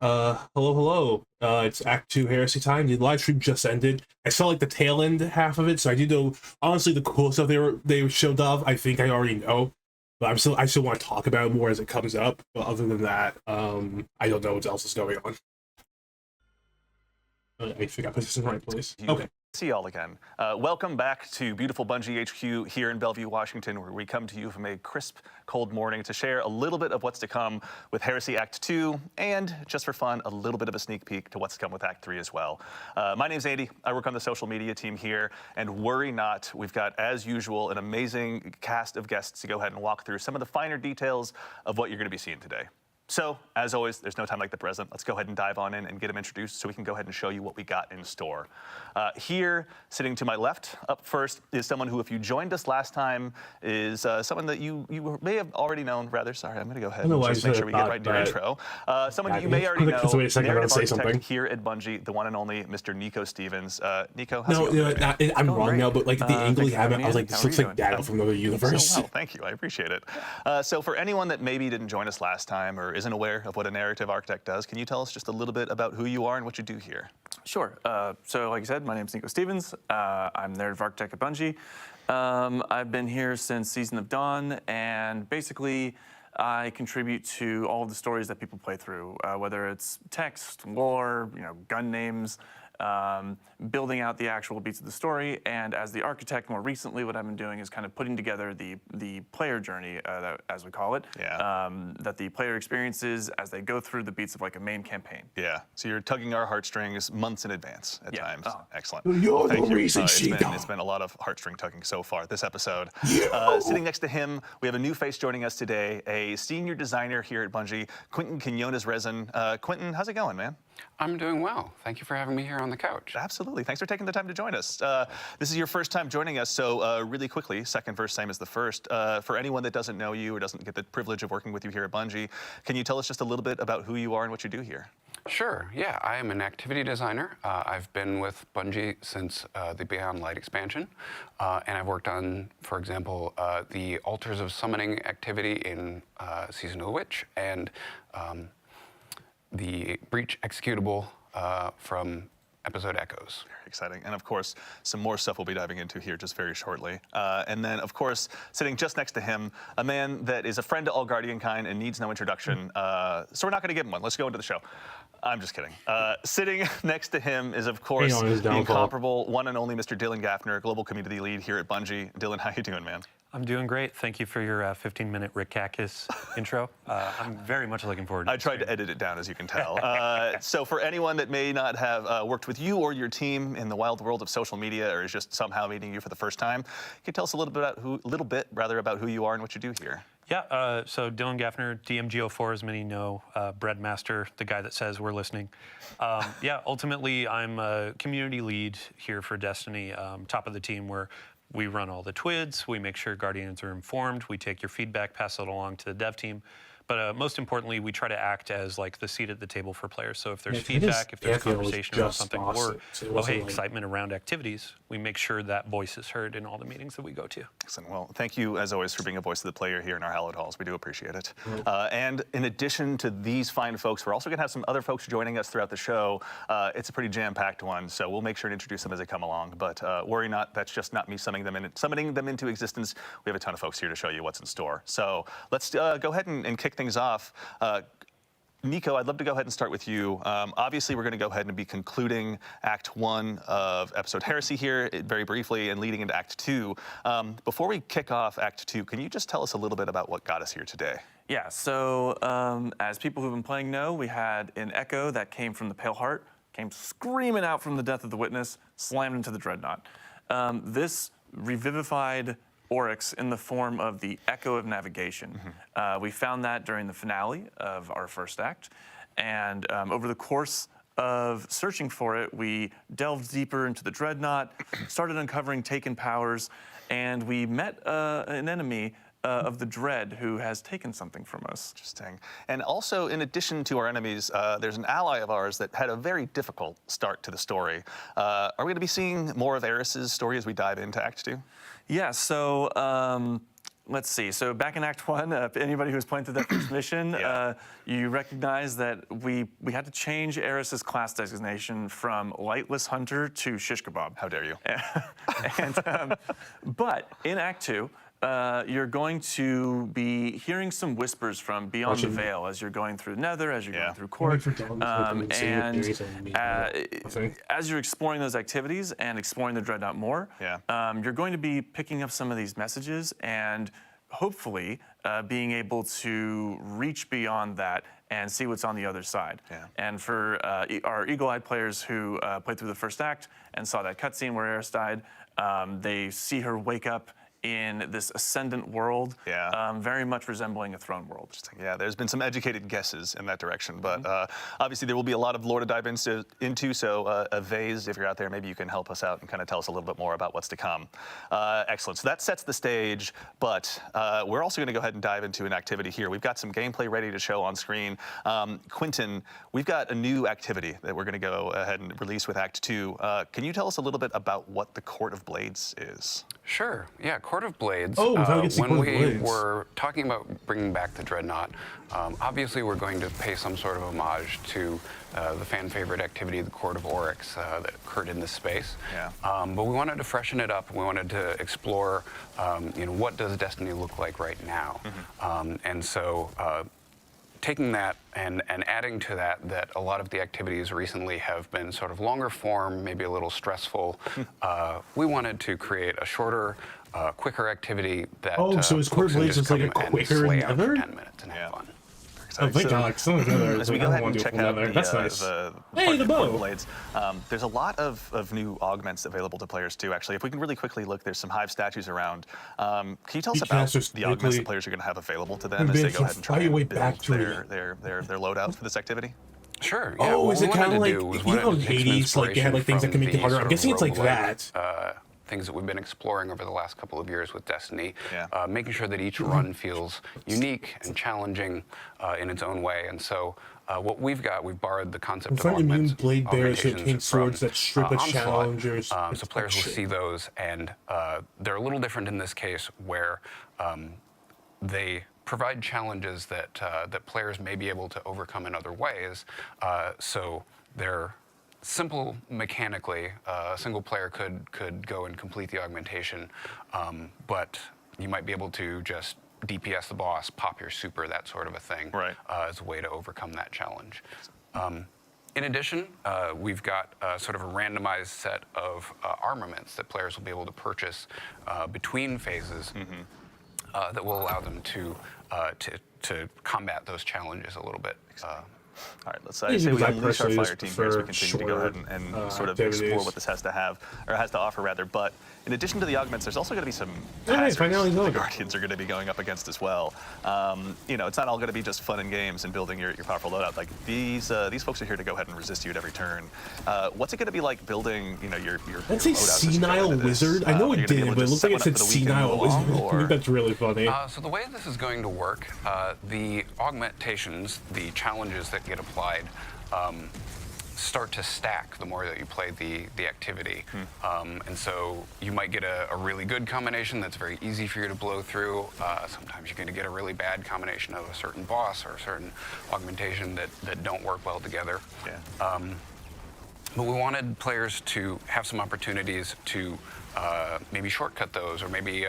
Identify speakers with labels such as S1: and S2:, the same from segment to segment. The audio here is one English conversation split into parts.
S1: Hello. It's Act 2 Heresy time. The live stream just ended. I saw like the tail end half of it, so I do know honestly the cool stuff they showed off. I think I already know, but I still want to talk about it more as it comes up. But other than that, I don't know what else is going on. I think I put this in the right place. Okay.
S2: See y'all again. Welcome back to beautiful Bungie HQ here in Bellevue, Washington, where we come to you from a crisp, cold morning to share a little bit of what's to come with Heresy Act 2, and just for fun, a little bit of a sneak peek to what's to come with Act 3 as well. My name's Andy. I work on the social media team here, and worry not, we've got, as usual, an amazing cast of guests to go ahead and walk through some of the finer details of what you're going to be seeing today. So, as always, there's no time like the present. Let's go ahead and dive on in and get them introduced so we can go ahead and show you what we got in store. Here, sitting to my left, up first, is someone who, if you joined us last time, is someone that you may have already known. Rather, sorry, I'm going to go ahead and just make sure we get right into your intro. Someone that you may already know, narrative architect here at Bungie, the one and only Mr. Nico Stevens. Nico, how's it going?
S1: I'm wrong now, but like the angle you have it, I was like, this looks like Data from another universe.
S2: So well, thank you, I appreciate it. So for anyone that maybe didn't join us last time or isn't aware of what a narrative architect does, can you tell us just a little bit about who you are and what you do here?
S3: Sure. So like I said, my name's Nico Stevens. I'm narrative architect at Bungie. I've been here since Season of Dawn, and basically I contribute to all of the stories that people play through, whether it's text, lore, gun names, building out the actual beats of the story. And as the architect, more recently, what I've been doing is kind of putting together the player journey, as we call it, that the player experiences as they go through the beats of like a main campaign.
S2: Yeah, so you're tugging our heartstrings months in advance at times.
S3: Oh.
S2: Excellent.
S1: You're
S2: Thank
S1: the
S2: you.
S1: reason
S2: It's been a lot of heartstring tugging so far this episode. Sitting next to him, we have a new face joining us today, a senior designer here at Bungie, Quentin Quinones-Resin. Quentin, how's it going, man?
S4: I'm doing well. Thank you for having me here on the couch.
S2: Absolutely. Thanks for taking the time to join us. This is your first time joining us, so really quickly, second verse, same as the first. For anyone that doesn't know you or doesn't get the privilege of working with you here at Bungie, can you tell us just a little bit about who you are and what you do here?
S4: Sure, yeah. I am an activity designer. I've been with Bungie since the Beyond Light expansion, and I've worked on, for example, the Altars of Summoning activity in Season of the Witch, and the Breach executable from episode Echoes.
S2: Very exciting. And of course, some more stuff we'll be diving into here just very shortly. And then, of course, sitting just next to him, a man that is a friend to all Guardian kind and needs no introduction. So we're not going to give him one. Let's go into the show. I'm just kidding. Sitting next to him is, of course, the incomparable one and only Mr. Dylan Gaffner, Global Community Lead here at Bungie. Dylan, how you doing, man?
S5: I'm doing great. Thank you for your 15-minute Rick Kakis intro. I'm very much looking forward to it.
S2: I tried to edit it down, as you can tell. So for anyone that may not have worked with you or your team in the wild world of social media, or is just somehow meeting you for the first time, can you tell us a little bit about who you are and what you do here?
S5: Yeah, so Dylan Gaffner, DMGO4, as many know, Breadmaster, the guy that says we're listening. Yeah, ultimately, I'm a community lead here for Destiny, top of the team, where we run all the TWIDs, we make sure Guardians are informed, we take your feedback, pass it along to the dev team. But most importantly, we try to act as like the seat at the table for players. So if there's feedback, if there's conversation around something, or excitement around activities, we make sure that voice is heard in all the meetings that we go to.
S2: Excellent. Well, thank you, as always, for being a voice of the player here in our hallowed halls. We do appreciate it. And in addition to these fine folks, we're also going to have some other folks joining us throughout the show. It's a pretty jam-packed one, so we'll make sure to introduce them as they come along. But worry not, that's just not me summoning them into existence. We have a ton of folks here to show you what's in store. So let's go ahead and kick things off. Nico, I'd love to go ahead and start with you. Obviously, we're going to go ahead and be concluding Act 1 of episode Heresy here very briefly and leading into Act 2. Before we kick off Act 2, can you just tell us a little bit about what got us here today?
S3: Yeah, so as people who've been playing know, we had an Echo that came from the Pale Heart, came screaming out from the death of the Witness, slammed into the Dreadnought. This revivified Oryx in the form of the Echo of Navigation. We found that during the finale of our first act, and over the course of searching for it, we delved deeper into the Dreadnought, started uncovering taken powers, and we met an enemy of the Dread who has taken something from us.
S2: Interesting. And also, in addition to our enemies, there's an ally of ours that had a very difficult start to the story. Are we going to be seeing more of Eris's story as we dive into Act 2?
S3: Yeah, so let's see. So back in Act 1, anybody who's playing through that first mission, you recognize that we had to change Eris's class designation from Lightless Hunter to Shish Kebab.
S2: How dare you?
S3: But in Act 2, you're going to be hearing some whispers from beyond the veil as you're going through Nether, as you're going through Court, and as you're exploring those activities and exploring the Dreadnought more, you're going to be picking up some of these messages and hopefully being able to reach beyond that and see what's on the other side. And for our eagle-eyed players who played through the first act and saw that cutscene where Eris died, they see her wake up in this ascendant world, very much resembling a throne world.
S2: Yeah, there's been some educated guesses in that direction, but obviously there will be a lot of lore to dive into, so Vase, if you're out there, maybe you can help us out and kind of tell us a little bit more about what's to come. Excellent, so that sets the stage, but we're also gonna go ahead and dive into an activity here. We've got some gameplay ready to show on screen. Quentin, we've got a new activity that we're gonna go ahead and release with Act 2. Can you tell us a little bit about what the Court of Blades is?
S4: Sure, yeah, Court of Blades.
S1: When
S4: we were talking about bringing back the Dreadnought, obviously we're going to pay some sort of homage to the fan favorite activity, the Court of Oryx, that occurred in this space. But we wanted to freshen it up. We wanted to explore, what does Destiny look like right now? And so taking that and adding to that a lot of the activities recently have been sort of longer form, maybe a little stressful. We wanted to create a shorter, quicker activity that
S1: so is Court of Blades just like a quicker Nether?
S4: 10 minutes and have fun.
S1: Oh, thank God,
S2: As we go ahead and check out
S1: That's nice.
S2: the
S1: bow.
S2: Blades, there's a lot of new augments available to players too, actually. If we can really quickly look, there's some Hive statues around. Can you tell us about the augments that players are going to have available to them as they go ahead and try and build their loadout for this activity?
S4: Sure.
S1: Yeah, is it kind of like, in Hades, like they had like things that can make it harder? I'm guessing it's like that.
S4: Things that we've been exploring over the last couple of years with Destiny, making sure that each run feels unique and challenging in its own way. And so what we've borrowed the concept of augments,
S1: blade bearers who obtain swords that strip at
S4: Onslaught.
S1: challengers.
S4: So players will see those, and they're a little different in this case, where they provide challenges that players may be able to overcome in other ways. So they're simple mechanically. A single player could go and complete the augmentation, but you might be able to just DPS the boss, pop your super, that sort of a thing, as a way to overcome that challenge. In addition, we've got sort of a randomized set of armaments that players will be able to purchase between phases that will allow them to combat those challenges a little bit.
S2: All right, let's say we unleash our fire team here as we continue to go ahead and sort of explore what this has to have, or has to offer rather. But in addition to the augments, there's also going to be some hazards the Guardians are going to be going up against as well. It's not all going to be just fun and games and building your powerful loadout. Like these folks are here to go ahead and resist you at every turn. What's it going to be like building, your
S1: Let's say senile wizard. I know it did, but it looks like it said senile wizard. I think that's really funny.
S4: So the way this is going to work, the augmentations, the challenges that get applied, start to stack the more that you play the activity. And so you might get a really good combination that's very easy for you to blow through. Sometimes you're going to get a really bad combination of a certain boss or a certain augmentation that don't work well together. But we wanted players to have some opportunities to maybe shortcut those, or maybe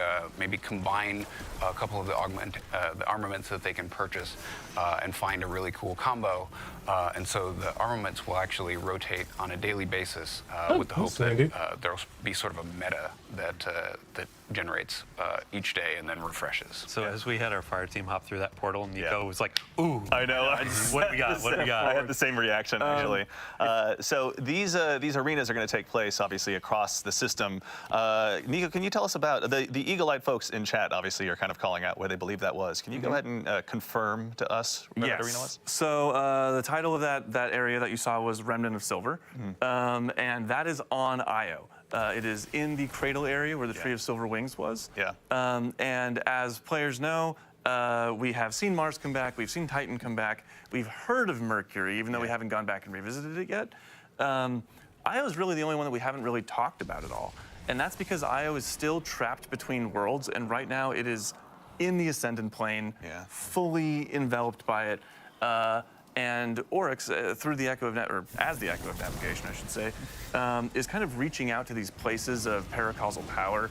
S4: combine a couple of the armaments that they can purchase and find a really cool combo. And so the armaments will actually rotate on a daily basis with the hope that there'll be sort of a meta that generates each day and then refreshes.
S5: So as we had our fire team hop through that portal, Nico was like, "Ooh,
S2: I know.
S5: what we got? What we got?"
S2: I had the same reaction actually. So these arenas are going to take place obviously across the system. Nico, can you tell us about the eagle-eyed folks in chat? Obviously, are kind of calling out where they believe that was. Can you go ahead and confirm to us where that arena was?
S3: So the title of that area that you saw was Remnant of Silver, and that is on Io. It is in the cradle area where the Tree of Silver Wings was. And as players know, we have seen Mars come back, we've seen Titan come back, we've heard of Mercury, even though we haven't gone back and revisited it yet. Io is really the only one that we haven't really talked about at all. And that's because Io is still trapped between worlds, and right now it is in the Ascendant Plane,
S2: Yeah.
S3: fully enveloped by it. And Oryx, through the Echo of or as the Echo of Navigation, I should say, is kind of reaching out to these places of paracausal power,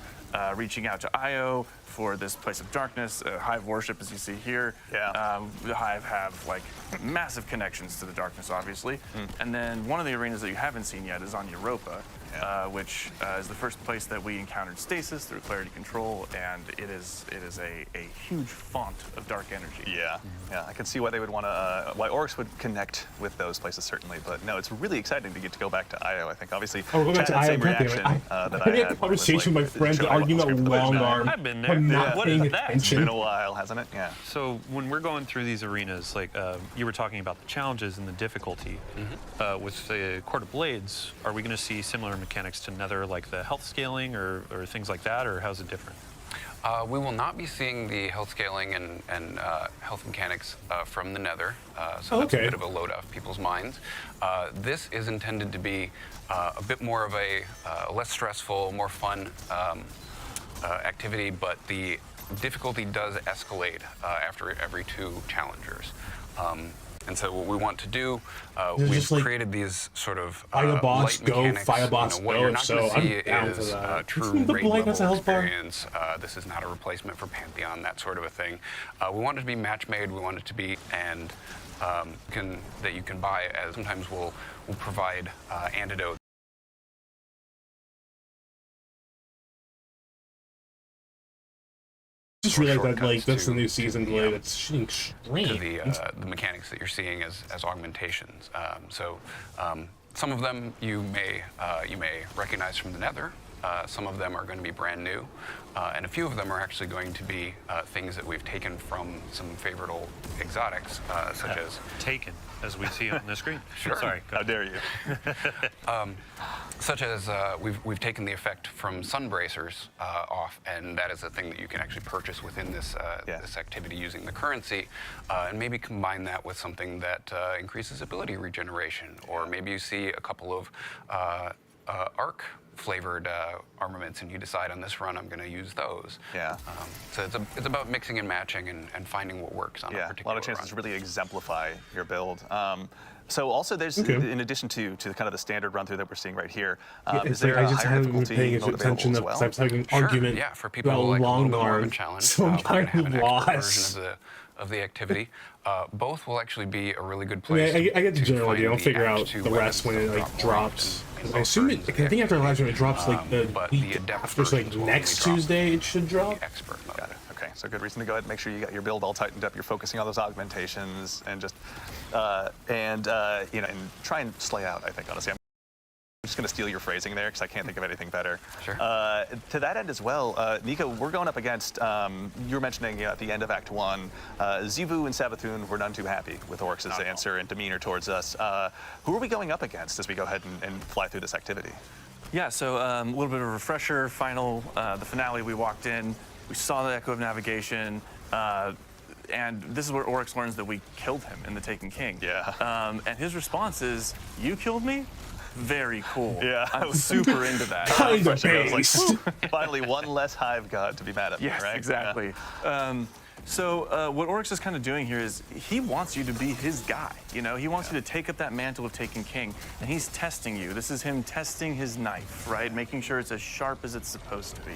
S3: reaching out to Io for this place of darkness, Hive worship, as you see here.
S2: Yeah.
S3: The Hive have like massive connections to the darkness, obviously. And then one of the arenas that you haven't seen yet is on Europa, which is the first place that we encountered stasis through Clarity Control, and it is a huge font of dark energy.
S2: Yeah, yeah, I can see why they would want to, why Oryx would connect with those places certainly, but no, it's really exciting to get to go back to Io. I think obviously
S1: We're going
S2: Chad
S1: back to
S2: had the same
S1: Io.
S2: reaction that I
S1: had a
S2: had.
S1: conversation with my friends arguing about long arm.
S5: I've been
S1: I'm
S5: there.
S1: not
S5: What
S1: paying
S5: is that?
S2: It's been
S1: attention.
S2: a while, hasn't it? Yeah.
S5: So when we're going through these arenas, like you were talking about the challenges and the difficulty, with the Court of Blades, are we going to see similar mechanics to Nether, like the health scaling or things like that, or how's it different?
S4: We will not be seeing the health scaling and health mechanics from the Nether, so that's a
S1: Okay.
S4: bit of a load off people's minds. This is intended to be a bit more of a less stressful, more fun activity, but the difficulty does escalate after every 2 challengers. And so what we want to do,
S1: There's
S4: we've
S1: just, like,
S4: created these sort of
S1: Firebots
S4: light
S1: go,
S4: mechanics.
S1: Firebots
S4: what
S1: go,
S4: you're not
S1: so
S4: going to see
S1: I'm down
S4: is
S1: for that.
S4: true
S1: The
S4: raid
S1: Blade
S4: level
S1: has a health bar?
S4: experience. This is not a replacement for Pantheon, that sort of a thing. We want it to be match made. We want it to be and that you can buy. As sometimes we'll provide antidotes.
S1: Just realized that
S4: shortcuts
S1: like that's the
S4: to-
S1: new
S4: to
S1: season
S4: the,
S1: blade. It's shooting
S4: to
S1: straight.
S4: the mechanics that you're seeing as augmentations. Some of them you may recognize from the Nether. Some of them are going to be brand new, and a few of them are actually going to be things that we've taken from some favorite old exotics, such as
S5: Taken, as we see on the screen.
S4: Sure.
S5: Sorry. Go
S2: How
S5: ahead.
S2: dare you?
S4: such as we've taken the effect from Sunbracers off, and that is a thing that you can actually purchase within this this activity using the currency, and maybe combine that with something that increases ability regeneration, or maybe you see a couple of arc flavored armaments, and you decide on this run I'm going to use those.
S2: Yeah.
S4: So it's about mixing and matching and finding what works on a
S2: Yeah, a
S4: particular
S2: lot of chances to
S4: run.
S2: really exemplify your build. So also there's,
S1: Okay.
S2: in addition to kind of the standard run through that we're seeing right here,
S1: Yeah,
S2: is
S1: it's
S2: there
S1: like I
S2: a
S1: just
S2: higher
S1: haven't been
S2: difficulty
S1: paying
S2: mode
S1: attention
S2: available as
S1: because
S2: well?
S1: I was having an
S4: Sure,
S1: argument
S4: yeah, for people
S1: about
S4: who like a little
S1: long
S4: bit more of a
S1: arm.
S4: challenge,
S1: So I'm
S4: we're gonna
S1: kind
S4: have
S1: of
S4: an expert
S1: lost.
S4: version of the activity. Both will actually be a really good
S1: I mean,
S4: place.
S1: I get the
S4: to
S1: general
S4: find
S1: idea. I'll
S4: the
S1: figure
S4: Act
S1: out
S4: 2
S1: the rest when it
S4: weapons
S1: like
S4: that drop more
S1: drops.
S4: often in
S1: I
S4: both
S1: assume
S4: versions
S1: it.
S4: of
S1: I think after
S4: the
S1: live stream
S4: activity.
S1: it drops like the
S4: But the
S1: week
S4: adept
S1: after, so like
S4: versions will only
S1: next
S4: drop
S1: Tuesday it should drop.
S4: the expert mode.
S2: Got it. Okay, so good reason to go ahead and make sure you got your build all tightened up. You're focusing on those augmentations and just and try and slay out. I think honestly, I'm just going to steal your phrasing there because I can't think of anything better.
S4: Sure.
S2: To that end as well, Nico, we're going up against, you were mentioning at the end of Act 1, Zivu and Savathun were none too happy with Oryx's answer and demeanor towards us. Who are we going up against as we go ahead and fly through this activity?
S3: Yeah, so a little bit of a refresher. The finale, we walked in, we saw the Echo of Navigation, and this is where Oryx learns that we killed him in the Taken King.
S2: Yeah.
S3: And his response is, "You killed me? Very cool.
S2: Yeah.
S3: I'm super into that."
S1: Kind of
S2: I was like,
S1: based.
S2: "Whew, finally, one less Hive god to be mad at me,
S3: Yes,
S2: right?
S3: exactly. So what Oryx is kind of doing here is he wants you to be his guy. You know, he wants you to take up that mantle of Taken King, and he's testing you. This is him testing his knife, right? Making sure it's as sharp as it's supposed to be.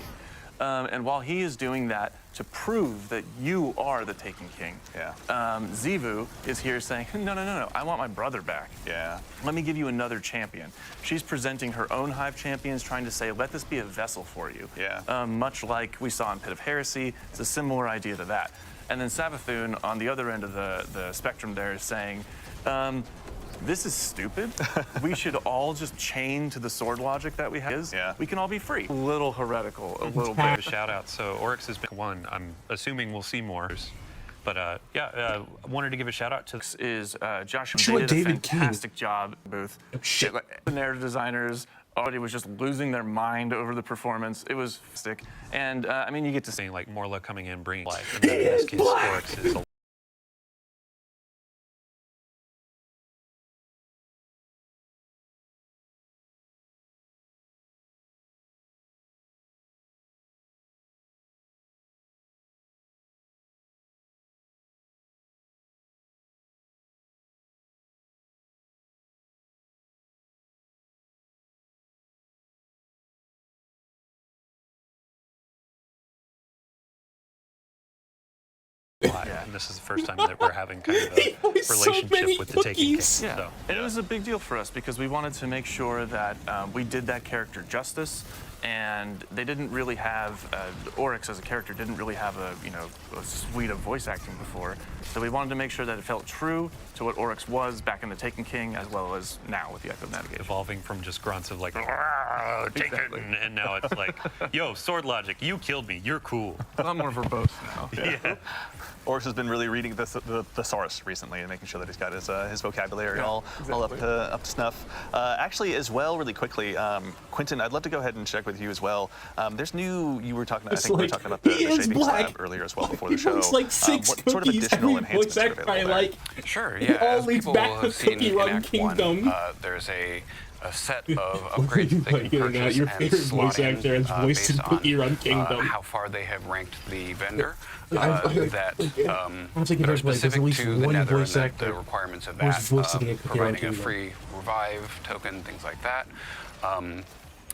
S3: And while he is doing that to prove that you are the Taken King, Zivu is here saying, no, I want my brother back.
S2: Yeah.
S3: Let me give you another champion. She's presenting her own Hive champions, trying to say, let this be a vessel for you.
S2: Yeah.
S3: Much like we saw in Pit of Heresy, it's a similar idea to that. And then Savathun, on the other end of the spectrum there, is saying, this is stupid. We should all just chain to the sword logic that we have.
S2: Yeah.
S3: We can all be free. A little heretical, a little bit.
S5: A shout out. So Oryx has been one. I'm assuming we'll see more. But wanted to give a shout out to
S3: Is Joshua
S1: Sure,
S3: did a
S1: David King.
S3: fantastic job in booth.
S1: shit.
S3: The narrative designers already was just losing their mind over the performance. It was fantastic. And I mean, you get to see
S5: saying like Morla coming in, bringing life. And then in this case, Oryx is a lot, and this is the first time that we're having kind of a relationship with the Taken King.
S3: Yeah,
S5: So.
S3: and it was a big deal for us because we wanted to make sure that we did that character justice, and they didn't really have Oryx as a character didn't really have a suite of voice acting before, so we wanted to make sure that it felt true to what Oryx was back in the Taken King as well as now with the Echo Navigation.
S5: Evolving from just grunts of like, take
S3: Exactly.
S5: it, and now it's like, yo, sword logic, you killed me, you're cool.
S3: A lot more verbose now.
S5: Yeah.
S2: Oryx has been really reading the thesaurus recently and making sure that he's got his vocabulary all up to snuff. Actually, as well, really quickly, Quentin, I'd love to go ahead and check with you as well. There's new. You were talking. I think we were talking about the shaping slab earlier as well before the show.
S1: Looks like 6
S2: what sort of
S1: cookies.
S2: additional
S1: Every voice
S2: enhancements are
S1: actor I
S2: available there?
S1: like.
S4: Sure,
S1: It
S4: yeah.
S1: all
S4: As
S1: leads
S4: people
S1: back to
S4: have seen
S1: Cookie
S4: in
S1: Run
S4: Act
S1: Kingdom.
S4: 1, there's a set of upgrades that they
S1: Like
S4: can
S1: it or not,
S4: purchase
S1: your
S4: and
S1: favorite
S4: slot
S1: voice actor
S4: in
S1: has voiced in
S4: based
S1: Cookie
S4: on
S1: Run Kingdom.
S4: how far they have ranked the vendor
S1: I think
S4: that
S1: there's
S4: are
S1: like, there's
S4: specific
S1: at least
S4: to the
S1: one
S4: Nether and
S1: voice
S4: the
S1: actor
S4: requirements of
S1: who's
S4: that,
S1: voicing a Cookie Run
S4: providing a
S1: Kingdom.
S4: free revive token, things like that.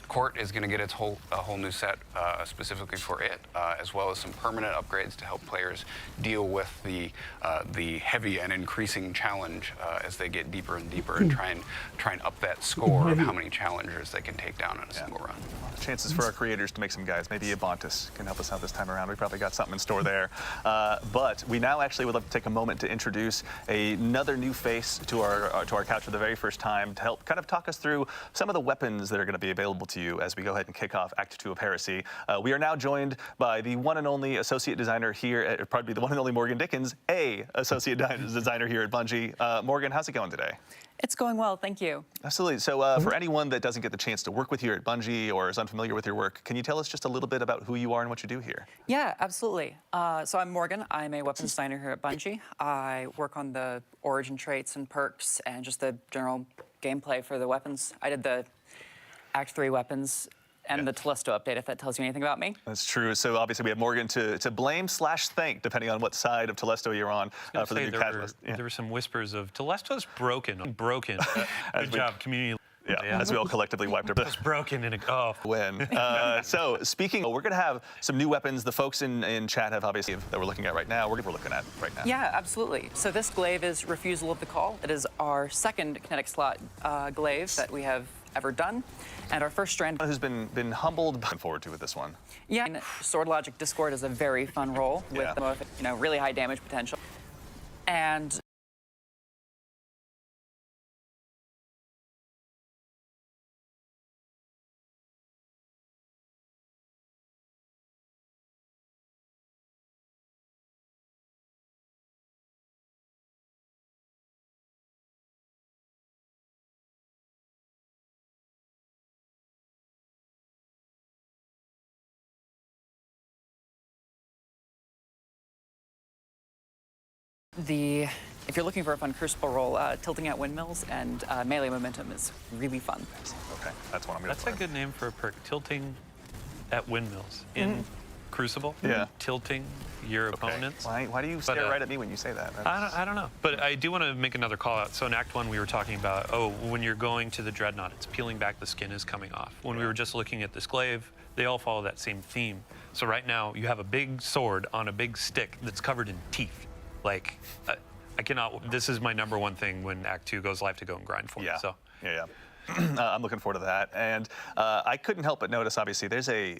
S4: Court is going to get a whole new set specifically for it, as well as some permanent upgrades to help players deal with the heavy and increasing challenge as they get deeper and deeper and try and up that score of how many challengers they can take down in a single run.
S2: Chances for our creators to make some guys. Maybe Abontis can help us out this time around. We probably got something in store there. But we now actually would love to take a moment to introduce another new face to our couch for the very first time to help kind of talk us through some of the weapons that are going to be available to you as we go ahead and kick off Act 2 of Heresy. We are now joined by the one and only associate designer here at, probably the one and only Morgan Dickens, associate designer here at Bungie. Morgan, how's it going today?
S6: It's going well, thank you.
S2: Absolutely. So for anyone that doesn't get the chance to work with you at Bungie or is unfamiliar with your work, can you tell us just a little bit about who you are and what you do here?
S6: Yeah, absolutely. So I'm Morgan. I'm a weapons designer here at Bungie. I work on the origin traits and perks and just the general gameplay for the weapons. I did the Act 3 weapons and the Telesto update, if that tells you anything about me.
S2: That's true. So obviously we have Morgan to blame/thank, depending on what side of Telesto you're on for the new catalyst.
S5: There were some whispers of Telesto's broken. Good job, community.
S2: Yeah, as we all collectively wiped our
S5: It's broken in a
S2: win. So speaking, we're going to have some new weapons. The folks in chat have obviously that we're looking at right now. We're looking at right now.
S6: Yeah, absolutely. So this glaive is Refusal of the Call. It is our second kinetic slot glaive that we have ever done, and our first strand.
S2: Who's been humbled. Looking forward to with this one.
S6: Yeah, and Sword Logic Discord is a very fun role with really high damage potential, and if you're looking for a fun crucible roll, tilting at windmills and melee momentum is really fun.
S2: Okay, that's one I'm going to.
S5: That's a good name for a perk. Tilting at windmills in Crucible.
S2: Yeah.
S5: Tilting your opponents.
S2: Why do you stare right at me when you say that?
S5: I don't know. But I do want to make another call out. So in Act 1, we were talking about, when you're going to the Dreadnought, it's peeling back, the skin is coming off. When we were just looking at this glaive, they all follow that same theme. So right now, you have a big sword on a big stick that's covered in teeth. Like, I cannot, this is my number one thing when Act 2 goes live to go and grind for.
S2: Yeah.
S5: So.
S2: Yeah. I'm looking forward to that. And I couldn't help but notice, obviously, there's a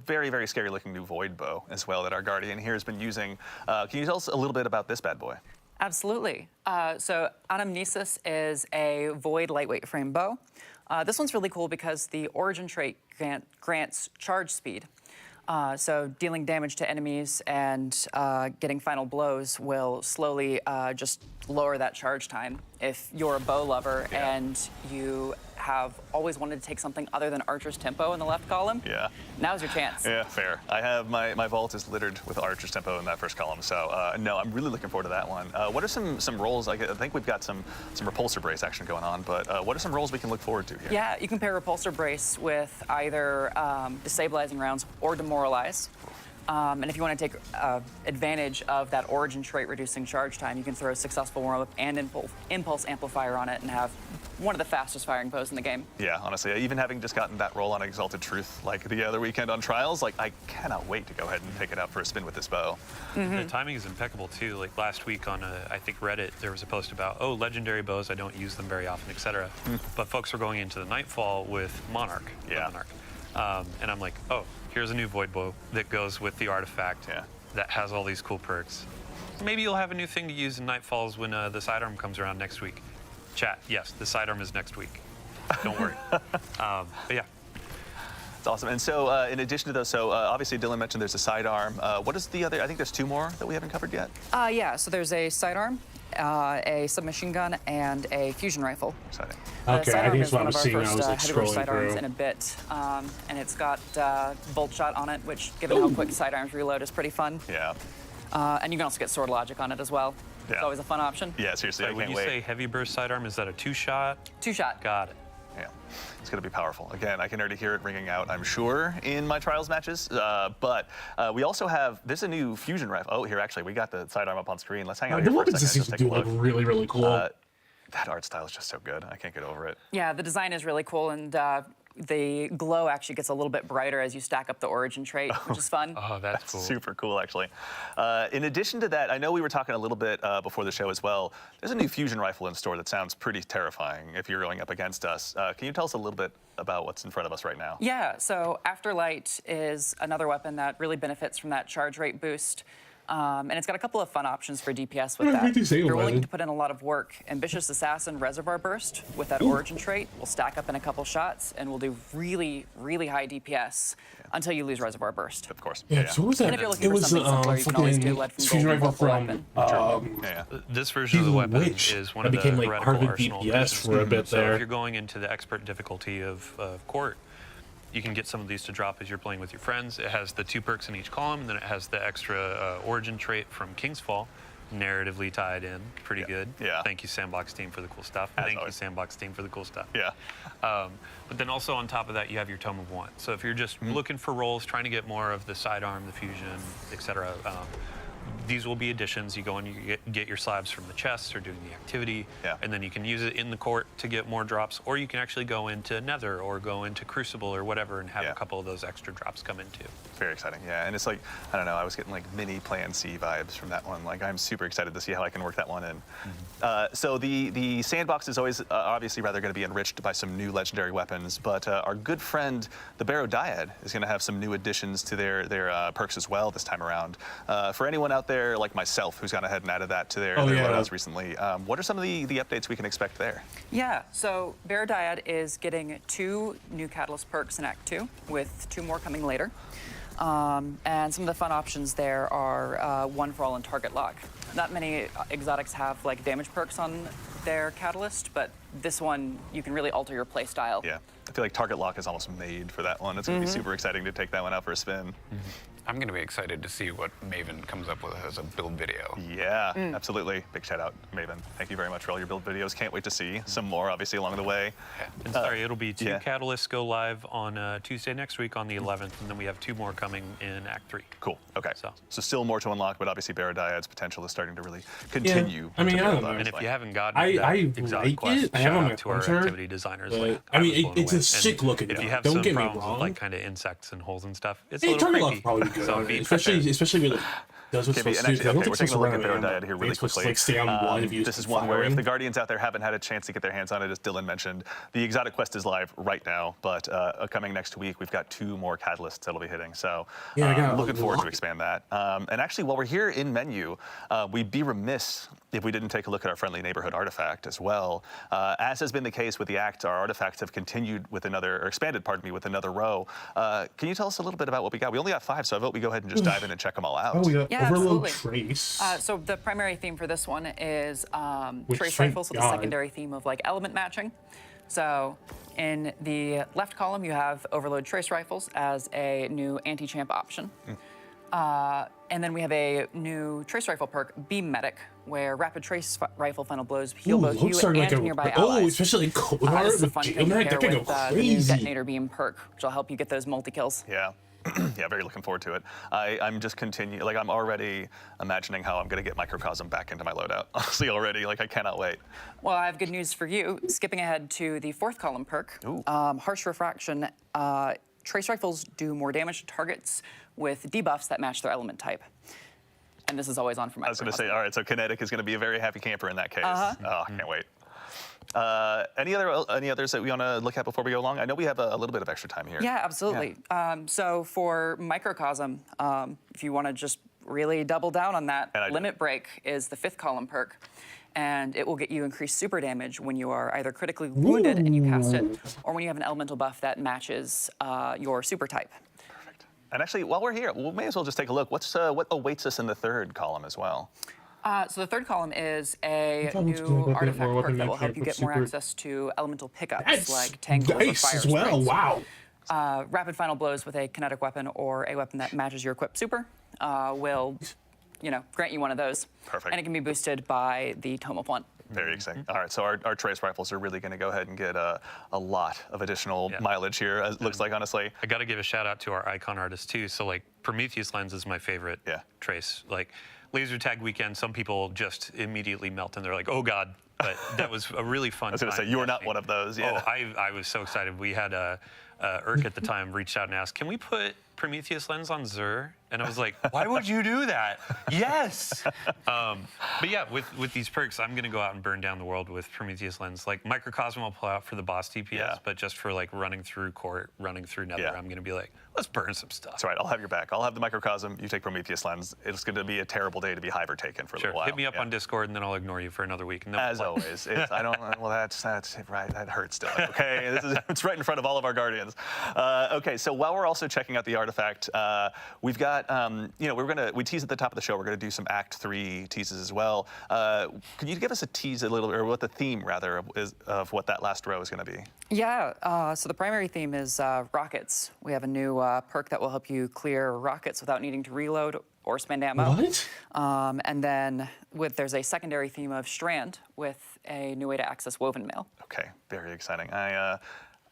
S2: very, very scary looking new Void bow as well that our Guardian here has been using. Can you tell us a little bit about this bad boy?
S6: Absolutely. So Anamnesis is a Void lightweight frame bow. This one's really cool because the origin trait grants charge speed. So dealing damage to enemies and getting final blows will slowly just lower that charge time. If you're a bow lover and you have always wanted to take something other than Archer's Tempo in the left column, now's your chance.
S2: Yeah, fair. I have my vault is littered with Archer's Tempo in that first column, so no, I'm really looking forward to that one. What are some roles? I think we've got some repulsor brace action going on, but what are some roles we can look forward to here?
S6: Yeah, you can pair repulsor brace with either destabilizing rounds or demoralize. And if you want to take advantage of that origin trait reducing charge time, you can throw a successful warm-up and impulse amplifier on it and have one of the fastest firing bows in the game.
S2: Yeah, honestly, even having just gotten that roll on Exalted Truth like the other weekend on Trials, like I cannot wait to go ahead and take it out for a spin with this bow.
S5: The timing is impeccable too. Like last week on I think Reddit, there was a post about, oh, legendary bows, I don't use them very often, etc. But folks are going into the Nightfall with Monarch.
S2: Yeah.
S5: Monarch. And I'm like, oh, here's a new Void Bow that goes with the artifact that has all these cool perks. Maybe you'll have a new thing to use in Nightfalls when the sidearm comes around next week. Chat, yes, the sidearm is next week. Don't worry. But yeah.
S2: It's awesome. And so in addition to those, so obviously Dylan mentioned there's a sidearm. What is the other? I think there's 2 more that we haven't covered yet.
S6: Yeah, so there's a sidearm, a submachine gun, and a fusion rifle.
S2: Exciting.
S1: Okay, I think it's what I was seeing when I was like
S6: heavyweight
S1: scrolling
S6: sidearms
S1: through.
S6: in a bit, and it's got bolt shot on it, which, given how quick sidearms reload, is pretty fun.
S2: Yeah.
S6: And you can also get sword logic on it as well.
S2: Yeah.
S6: It's always a fun option.
S2: Yeah, seriously, I
S5: When
S2: can't
S5: you
S2: wait.
S5: say heavy burst sidearm, is that a 2-shot?
S6: 2-shot.
S5: Got it.
S2: Yeah, it's going to be powerful. Again, I can already hear it ringing out, I'm sure, in my Trials matches. But we also have, there's a new fusion rifle. Oh, here, actually, we got the sidearm up on screen. Let's hang out
S1: The
S2: here for a
S1: weapons
S2: second.
S1: seem
S2: and
S1: to
S2: just
S1: do
S2: take a
S1: look
S2: look.
S1: really, really cool.
S2: That art style is just so good. I can't get over it.
S6: Yeah, the design is really cool, and the glow actually gets a little bit brighter as you stack up the origin trait, which is fun.
S5: Oh, that's cool.
S2: Super cool, actually. In addition to that, I know we were talking a little bit before the show as well. There's a new fusion rifle in store that sounds pretty terrifying if you're going up against us. Can you tell us a little bit about what's in front of us right now?
S6: Yeah, so Afterlight is another weapon that really benefits from that charge rate boost. And it's got a couple of fun options for DPS with
S1: Yeah,
S6: that.
S1: me too,
S6: If
S1: same
S6: you're willing
S1: weapon.
S6: to put in a lot of work, Ambitious Assassin Reservoir Burst with that origin trait will stack up in a couple shots and will do really, really high DPS until you lose Reservoir Burst.
S2: Of course.
S1: Yeah, so what was that?
S6: And if you're looking
S1: It
S6: for
S1: was
S6: something simpler, you can always do
S1: fucking
S6: lead from
S1: fusion
S6: gold
S1: rifle
S6: and purple
S1: from
S2: Yeah.
S5: This version of the
S1: Season
S5: weapon
S1: Witch
S5: is one
S1: that
S5: of the
S1: became like
S5: heretical
S1: Harvard
S5: arsenal
S1: DPS
S5: pieces.
S1: for a bit
S5: So
S1: there.
S5: if you're going into the expert difficulty of Court, you can get some of these to drop as you're playing with your friends. It has the 2 perks in each column, and then it has the extra origin trait from King's Fall, narratively tied in. Pretty good.
S2: Yeah.
S5: Thank you, Sandbox team, for the cool stuff.
S2: As
S5: Thank you,
S2: always.
S5: Sandbox team, for the cool stuff.
S2: Yeah.
S5: But then also on top of that, you have your Tome of Want. So if you're just looking for rolls, trying to get more of the sidearm, the fusion, etc., these will be additions. You go and you get your slabs from the chests or doing the activity, and then you can use it in the court to get more drops, or you can actually go into Nether or go into Crucible or whatever and have a couple of those extra drops come in too.
S2: Very exciting, yeah. And it's like, I don't know, I was getting like mini Plan C vibes from that one. Like, I'm super excited to see how I can work that one in. So the sandbox is always obviously rather going to be enriched by some new legendary weapons, but our good friend, the Barrow Dyad, is going to have some new additions to their perks as well this time around. For anyone out there like myself who's gone ahead and added that to their loadouts recently, what are some of the updates we can expect there?
S6: Yeah, so Barrow Dyad is getting 2 new Catalyst perks in Act 2, with 2 more coming later. And some of the fun options there are 1 for all and target lock. Not many exotics have like damage perks on their Catalyst, but this one you can really alter your play style.
S2: Yeah, I feel like target lock is almost made for that one. It's going to be super exciting to take that one out for a spin.
S4: I'm going to be excited to see what Maven comes up with as a build video.
S2: Yeah, absolutely. Big shout out, Maven. Thank you very much for all your build videos. Can't wait to see some more, obviously, along the way.
S5: And sorry, it'll be 2
S2: yeah.
S5: catalysts go live on Tuesday next week on the 11th, and then we have 2 more coming in Act 3.
S2: Cool. Okay.
S5: So
S2: still more to unlock, but obviously Barrow Dyad's potential is starting to really continue.
S1: I mean,
S2: to
S1: I don't
S2: build,
S1: know.
S5: and if
S2: obviously.
S5: you haven't gotten
S1: I
S5: that
S1: like
S5: exotic
S1: it.
S5: quest,
S1: I
S5: shout
S1: have on my
S5: out to our
S1: pointer,
S5: activity designers.
S1: but,
S5: Like,
S1: I mean,
S5: was blown
S1: it's a
S5: away.
S1: sick
S5: And
S1: looking
S5: If you
S1: gun.
S5: have
S1: Don't
S5: some
S1: get me
S5: problems with
S1: wrong.
S5: like kind of insects and holes and stuff, it's a
S1: Hey,
S5: little
S1: target
S5: creepy.
S1: lock's probably good
S5: So
S1: on
S5: be
S1: it,
S5: prepared.
S1: especially with it does what's
S2: Okay,
S1: supposed
S2: and
S1: to do.
S2: actually,
S1: I don't
S2: okay,
S1: think
S2: we're
S1: it's
S2: taking a look
S1: supposed
S2: at
S1: to
S2: Barrow
S1: run
S2: Dyad
S1: out.
S2: here
S1: I think
S2: really
S1: it's supposed to,
S2: quickly.
S1: like, stay on one if you
S2: This is
S1: keep
S2: one where if
S1: firing.
S2: the Guardians out there haven't had a chance to get their hands on it, as Dylan mentioned, the exotic quest is live right now, but coming next week, we've got 2 more catalysts that'll be hitting. So
S1: Yeah, I got
S2: looking
S1: a
S2: forward
S1: lot.
S2: to expand that. And actually, while we're here in menu, we'd be remiss if we didn't take a look at our friendly neighborhood artifact as well. As has been the case with the Act, our artifacts have continued with another, or expanded, pardon me, with another row. Can you tell us a little bit about what we got? We only got 5, so I vote we go ahead and just dive in and check them all out.
S1: Oh, we got
S6: Yeah,
S1: Overload
S6: absolutely.
S1: Trace.
S6: So the primary theme for this one is
S1: Which,
S6: trace
S1: thank
S6: rifles with a
S1: God.
S6: secondary theme of like element matching. So in the left column, you have Overload Trace Rifles as a new anti-champ option. And then we have a new trace rifle perk, Beam Medic, where rapid trace rifle final blows heal both you
S1: looks like
S6: and
S1: a,
S6: nearby
S1: oh,
S6: allies.
S1: especially cold
S6: This
S1: heart
S6: is a
S1: with
S6: fun thing to
S1: Geomag,
S6: pair
S1: that can go
S6: with the new
S1: crazy.
S6: Detonator Beam perk, which will help you get those multi-kills.
S2: Yeah. Yeah, very looking forward to it. I'm just continuing, like I'm already imagining how I'm gonna get Microcosm back into my loadout. Honestly, already, like I cannot wait.
S6: Well, I have good news for you. Skipping ahead to the fourth column perk, Harsh Refraction. Trace rifles do more damage to targets with debuffs that match their element type. And this is always on for
S2: I was gonna
S6: Microcosm.
S2: say, all right, so Kinetic is gonna be a very happy camper in that case.
S6: Uh-huh.
S2: Oh, I can't wait. Any others that we want to look at before we go along? I know we have a little bit of extra time here.
S6: Yeah, absolutely. So for Microcosm, if you want to just really double down on that,
S2: And I do.
S6: Limit Break is the fifth column perk, and it will get you increased super damage when you are either critically wounded and you cast it, or when you have an elemental buff that matches your super type.
S2: Perfect. And actually, while we're here, we may as well just take a look. What awaits us in the third column as well?
S6: So the third column is a
S1: thought we was
S6: new
S1: doing a bit
S6: artifact
S1: more
S6: perk
S1: weapon
S6: that will
S1: match
S6: help you
S1: for
S6: get more
S1: super.
S6: access to elemental pickups
S1: That's
S6: like tangles or
S1: nice
S6: fire
S1: as well.
S6: sprites.
S1: Wow.
S6: Rapid final blows with a kinetic weapon or a weapon that matches your equipped super will, grant you one of those.
S2: Perfect.
S6: And it can be boosted by the Tome of One.
S2: Very exciting. All right, so our trace rifles are really going to go ahead and get a lot of additional mileage here, as it looks like, honestly.
S5: I got to give a shout out to our icon artists too. So like Prometheus lens is my favorite trace. Like laser tag weekend, some people just immediately melt and they're like, oh God. But that was a really fun
S2: I was going to
S5: time
S2: say, you were not
S5: testing.
S2: one of those. Yeah.
S5: Oh, I was so excited. We had Urk at the time reached out and asked, can we put Prometheus lens on Xur? And I was like, why would you do that? Yes. But yeah, with these perks, I'm going to go out and burn down the world with Prometheus lens. Like Microcosm will pull out for the boss DPS, but just for like running through court, running through Nether, I'm going to be like, let's burn some stuff.
S2: That's right. I'll have your back. I'll have the Microcosm. You take Prometheus lens. It's going to be a terrible day to be Hiver taken for a
S5: Sure.
S2: little while.
S5: Hit me up on Discord, and then I'll ignore you for another week. And then
S2: As
S5: we'll play.
S2: always. I don't. Well, that's right. That hurts still. Okay. It's right in front of all of our guardians. Okay. So while we're also checking out the artifact, we've got. We teased at the top of the show. We're gonna do some Act 3 teases as well. Can you give us a tease a little, or what the theme rather of what that last row is gonna be?
S6: Yeah, so the primary theme is rockets. We have a new perk that will help you clear rockets without needing to reload or spend ammo.
S1: What?
S6: And then there's a secondary theme of Strand with a new way to access Woven Mail.
S2: Okay. Very exciting.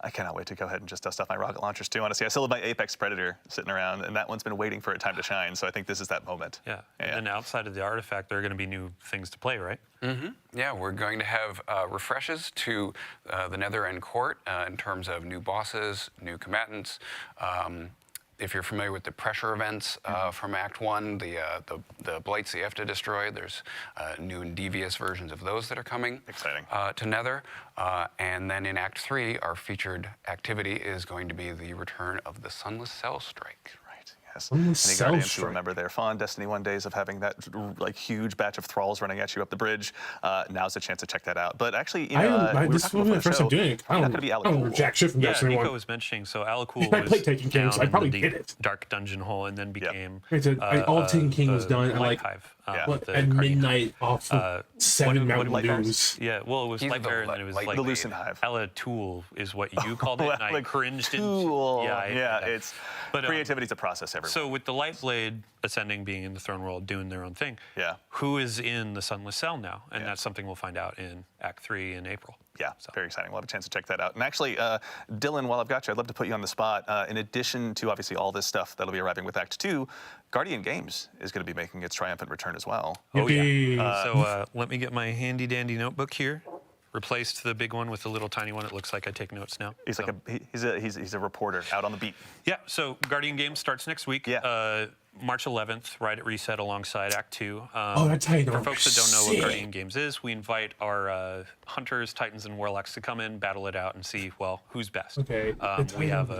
S2: I cannot wait to go ahead and just dust off my rocket launchers too. Honestly, I still have my Apex Predator sitting around, and that one's been waiting for its time to shine. So I think this is that moment.
S5: Yeah. And then outside of the artifact, there are going to be new things to play, right?
S4: Mm-hmm. Yeah, we're going to have refreshes to the Nether and Court in terms of new bosses, new combatants. If you're familiar with the pressure events from Act 1, the blights that you have to destroy, there's new and devious versions of those that are coming to Nether. And then in Act 3, our featured activity is going to be the return of the Sunless Cell Strike.
S2: Yes. Any Guardians who remember their fond Destiny 1 days of having that like huge batch of thralls running at you up the bridge, now's the chance to check that out. But actually,
S1: this will be the first time doing it. I don't remember jack shit from Destiny 1.
S5: Nico was mentioning, so Alacool
S1: I played
S5: was
S1: Taken
S5: down
S1: King, so I
S5: in
S1: probably
S5: the
S1: did
S5: deep
S1: it.
S5: dark dungeon hole and then became
S1: all Taken King was done at like
S5: Hive,
S1: at midnight off of 7 Mountain Dews.
S5: Yeah, well, it was
S4: He's
S5: Light
S4: the
S5: Bear, and then it was
S4: light
S5: like
S2: the Lucent Hive.
S5: Ella Tool is what you called it, and I cringed.
S2: Cool.
S5: Yeah,
S2: It's
S5: but,
S2: creativity's a process. Everyone.
S5: So with the Lightblade Ascending being in the Throne World doing their own thing, who is in the Sunless Cell now? And that's something we'll find out in Act 3 in April.
S2: Yeah, very exciting. We'll have a chance to check that out. And actually, Dylan, while I've got you, I'd love to put you on the spot. In addition to obviously all this stuff that'll be arriving with Act 2, Guardian Games is going to be making its triumphant return as well.
S5: Oh yeah. So let me get my handy dandy notebook here. Replaced the big one with the little tiny one. It looks like I take notes now.
S2: He's like he's a reporter out on the beat.
S5: Yeah. So Guardian Games starts next week.
S2: Yeah.
S5: March 11th, right at Reset alongside Act 2.
S1: That's how you know.
S5: For folks that don't know what Guardian Games is, we invite our Hunters, Titans, and Warlocks to come in, battle it out, and see, well, who's best.
S1: Okay.
S5: We have a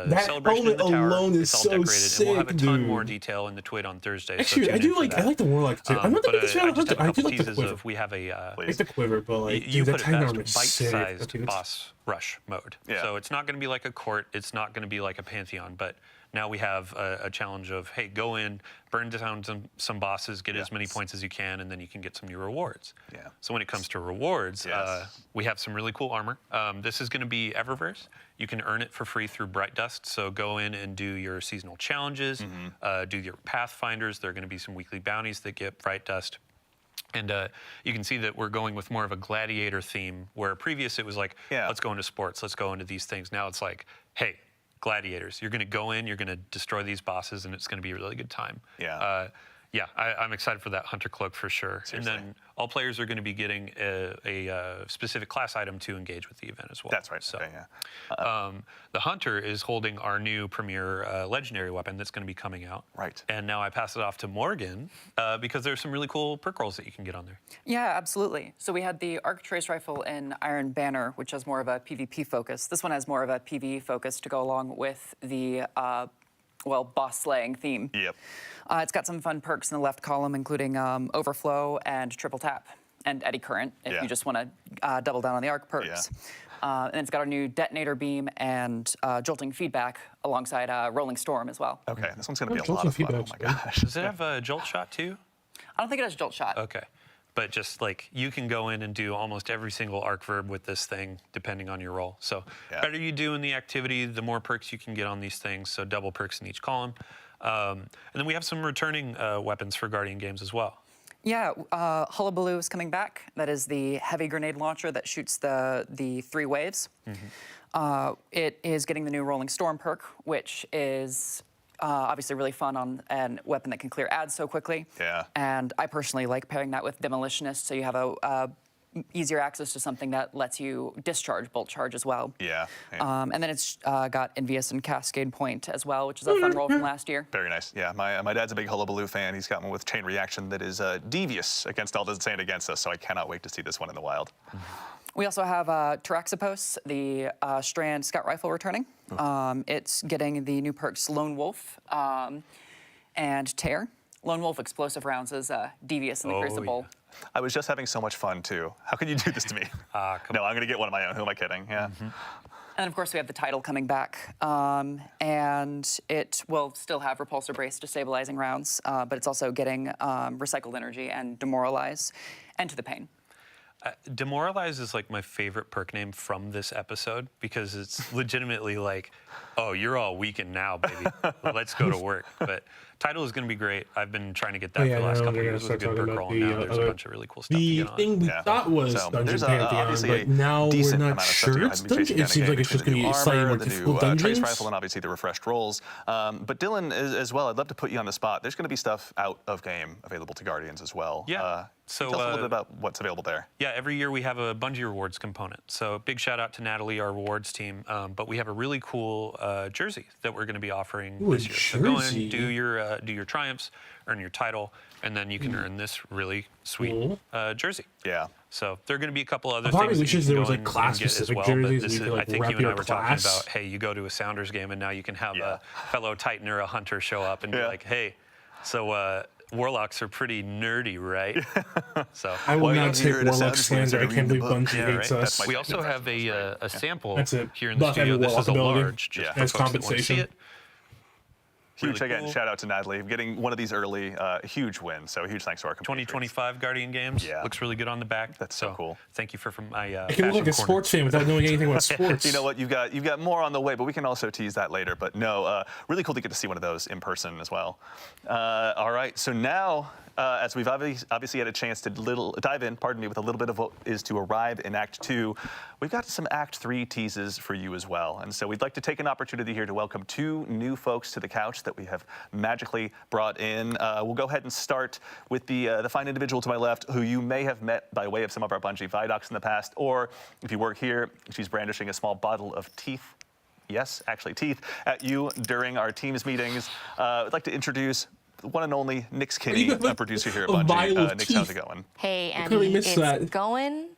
S1: that
S5: celebration in the
S1: helmet
S5: tower.
S1: alone is
S5: It's all
S1: so
S5: decorated,
S1: sick,
S5: and we'll have a ton
S1: dude.
S5: more detail in the tweet on Thursday.
S1: Actually,
S5: so
S1: I do like. I like the Warlock too. I'm not the biggest fan of Hunter. I do like the quiver.
S5: We have a
S1: I like the quiver, but like
S5: you
S1: that
S5: put it
S1: tiny
S5: best,
S1: armor is sick.
S5: bite-sized boss rush mode.
S2: Yeah.
S5: So it's not going to be like a court. It's not going to be like a Pantheon. But now we have a challenge of, hey, go in, burn down some bosses, get as many points as you can, and then you can get some new rewards.
S2: Yeah.
S5: So when it comes to rewards, we have some really cool armor. This is going to be Eververse. You can earn it for free through Bright Dust. So go in and do your seasonal challenges, do your Pathfinders. There are going to be some weekly bounties that get Bright Dust. And you can see that we're going with more of a gladiator theme, where previous it was like, let's go into sports, let's go into these things. Now it's like, hey, gladiators. You're going to go in, you're going to destroy these bosses, and it's going to be a really good time.
S2: Yeah.
S5: I'm excited for that hunter cloak for sure.
S2: Seriously.
S5: And then all players are going to be getting a specific class item to engage with the event as well.
S2: That's right.
S5: So,
S2: Okay, yeah.
S5: the hunter is holding our new premier legendary weapon that's going to be coming out.
S2: Right.
S5: And now I pass it off to Morgan because there's some really cool perk rolls that you can get on there.
S6: Yeah, absolutely. So we had the Arc Trace Rifle in Iron Banner, which has more of a PvP focus. This one has more of a PvE focus to go along with the, boss slaying theme.
S2: Yep.
S6: It's got some fun perks in the left column, including Overflow and Triple Tap and Eddy Current, if
S2: Yeah.
S6: you just want to double down on the Arc perks. And it's got our new Detonator Beam and Jolting Feedback alongside Rolling Storm as well.
S2: Okay, this one's going to be a
S1: Jolting
S2: lot of fun. Oh
S1: feedback's
S2: my
S1: good.
S2: gosh.
S5: Does it have a jolt shot too?
S6: I don't think it has Jolt Shot.
S5: Okay. But just like you can go in and do almost every single arc verb with this thing, depending on your role. So
S2: Yeah.
S5: better you do in the activity, the more perks you can get on these things. So double perks in each column. And then we have some returning weapons for Guardian games as well.
S6: Yeah, Hullabaloo is coming back. That is the heavy grenade launcher that shoots the 3 waves. It is getting the new Rolling Storm perk, which is obviously really fun on a weapon that can clear ads so quickly.
S2: Yeah.
S6: And I personally like pairing that with Demolitionist, so you have a easier access to something that lets you discharge bolt charge as well.
S2: Yeah.
S6: And then it's got Envious and Cascade Point as well, which is a fun roll from last year.
S2: Very nice. Yeah, my dad's a big Hullabaloo fan. He's got one with chain reaction that is devious against all doesn't stand against us, so I cannot wait to see this one in the wild.
S6: We also have Taraxipos, the Strand Scout Rifle returning. It's getting the new perks Lone Wolf and Tear. Lone Wolf explosive rounds is devious in the Crucible.
S5: Yeah.
S2: I was just having so much fun, too. How can you do this to me?
S5: Come
S2: No, I'm going to get one of my own. Who am I kidding? Yeah.
S6: And of course, we have the title coming back, and it will still have Repulsor Brace destabilizing rounds, but it's also getting Recycled Energy and Demoralize, and To the Pain.
S5: Demoralize is like my favorite perk name from this episode because it's legitimately like, oh, you're all weakened now, baby. Let's go to work. But title is going to be great. I've been trying to get that for the last couple of years with a good perk roll. Now there's a bunch of really cool stuff to
S1: The
S5: get on.
S1: thing we
S2: Yeah.
S1: thought was
S2: So,
S1: Dungeon
S2: there's
S1: Pantheon,
S2: obviously
S1: but
S2: a
S1: now we're
S2: decent
S1: not
S2: amount of stuff
S1: sure
S2: to
S1: it's
S2: be
S1: dungeon.
S2: chasing
S1: It
S2: down
S1: seems
S2: again
S1: like it's just
S2: between
S1: going to
S2: the
S1: be slightly
S2: armor,
S1: more
S2: the
S1: difficult
S2: new
S1: dungeons.
S2: Trace Rifle, and obviously the refreshed rolls. But Dylan, as well, I'd love to put you on the spot. There's going to be stuff out of game available to Guardians as well.
S5: Yeah. So,
S2: tell us a little bit about what's available there.
S5: Yeah, every year we have a Bungie Rewards component. So big shout out to Natalie, our rewards team. But we have a really cool jersey that we're going to be offering
S1: Ooh, a
S5: this year. So go
S1: jersey.
S5: in, do your triumphs, earn your title, and then you can earn this really sweet jersey.
S2: Yeah.
S5: So there are going to be a couple other
S1: Part of
S5: things
S1: me
S5: that you
S1: wishes
S5: can
S1: there was
S5: go
S1: like
S5: and
S1: class
S5: get as
S1: specific
S5: well. But
S1: jerseys
S5: this
S1: and you
S5: is,
S1: could
S5: I
S1: like
S5: think
S1: wrap
S5: you and I
S1: your
S5: were talking
S1: class.
S5: about, hey, you go to a Sounders game and now you can have
S2: Yeah.
S5: a fellow Titan or a Hunter show up and be
S2: Yeah.
S5: like, hey, so Warlocks are pretty nerdy, right? So
S1: I will
S2: Why
S1: not
S2: not
S1: take
S2: here at a
S1: Warlock
S2: Sounders game
S1: slander. I
S2: instead of
S1: can't believe
S2: reading the book?
S1: Bungie
S5: Yeah,
S1: hates
S5: right.
S1: us.
S2: That's
S5: we also have a sample
S1: That's it.
S5: here in the
S1: Buff
S5: studio.
S1: every
S5: This is a
S1: Warlock ability.
S5: large, just
S2: Yeah.
S5: for
S1: As
S5: folks that want to see
S1: compensation.
S5: it.
S2: Huge,
S5: Really
S2: again,
S5: cool.
S2: shout out to Natalie. Getting one of these early, huge win. So huge thanks to our compatriots.
S5: 2025 Guardian Games.
S2: Yeah.
S5: Looks really good on the back.
S2: That's so cool.
S5: Thank you for my
S1: I can look like a
S5: fashion corner.
S1: sports fan without knowing anything about sports.
S2: You know what? You've got more on the way, but we can also tease that later. But no, really cool to get to see one of those in person as well. All right, so now, as we've obviously had a chance to dive in, with a little bit of what is to arrive in Act 2, we've got some Act 3 teases for you as well. And so we'd like to take an opportunity here to welcome 2 new folks to the couch that we have magically brought in. We'll go ahead and start with the fine individual to my left, who you may have met by way of some of our Bungie Vidocs in the past, or if you work here, she's brandishing a small bottle of teeth. Yes, actually teeth, at you during our team's meetings. I'd like to introduce the one and only Nick Kinney,
S1: You have
S2: a producer here at
S1: a vial
S2: Bungie.
S1: of
S2: Nick, how's
S1: teeth.
S2: it going?
S7: Hey,
S1: clearly
S7: Andy,
S1: missed
S7: it's
S1: that.
S7: going.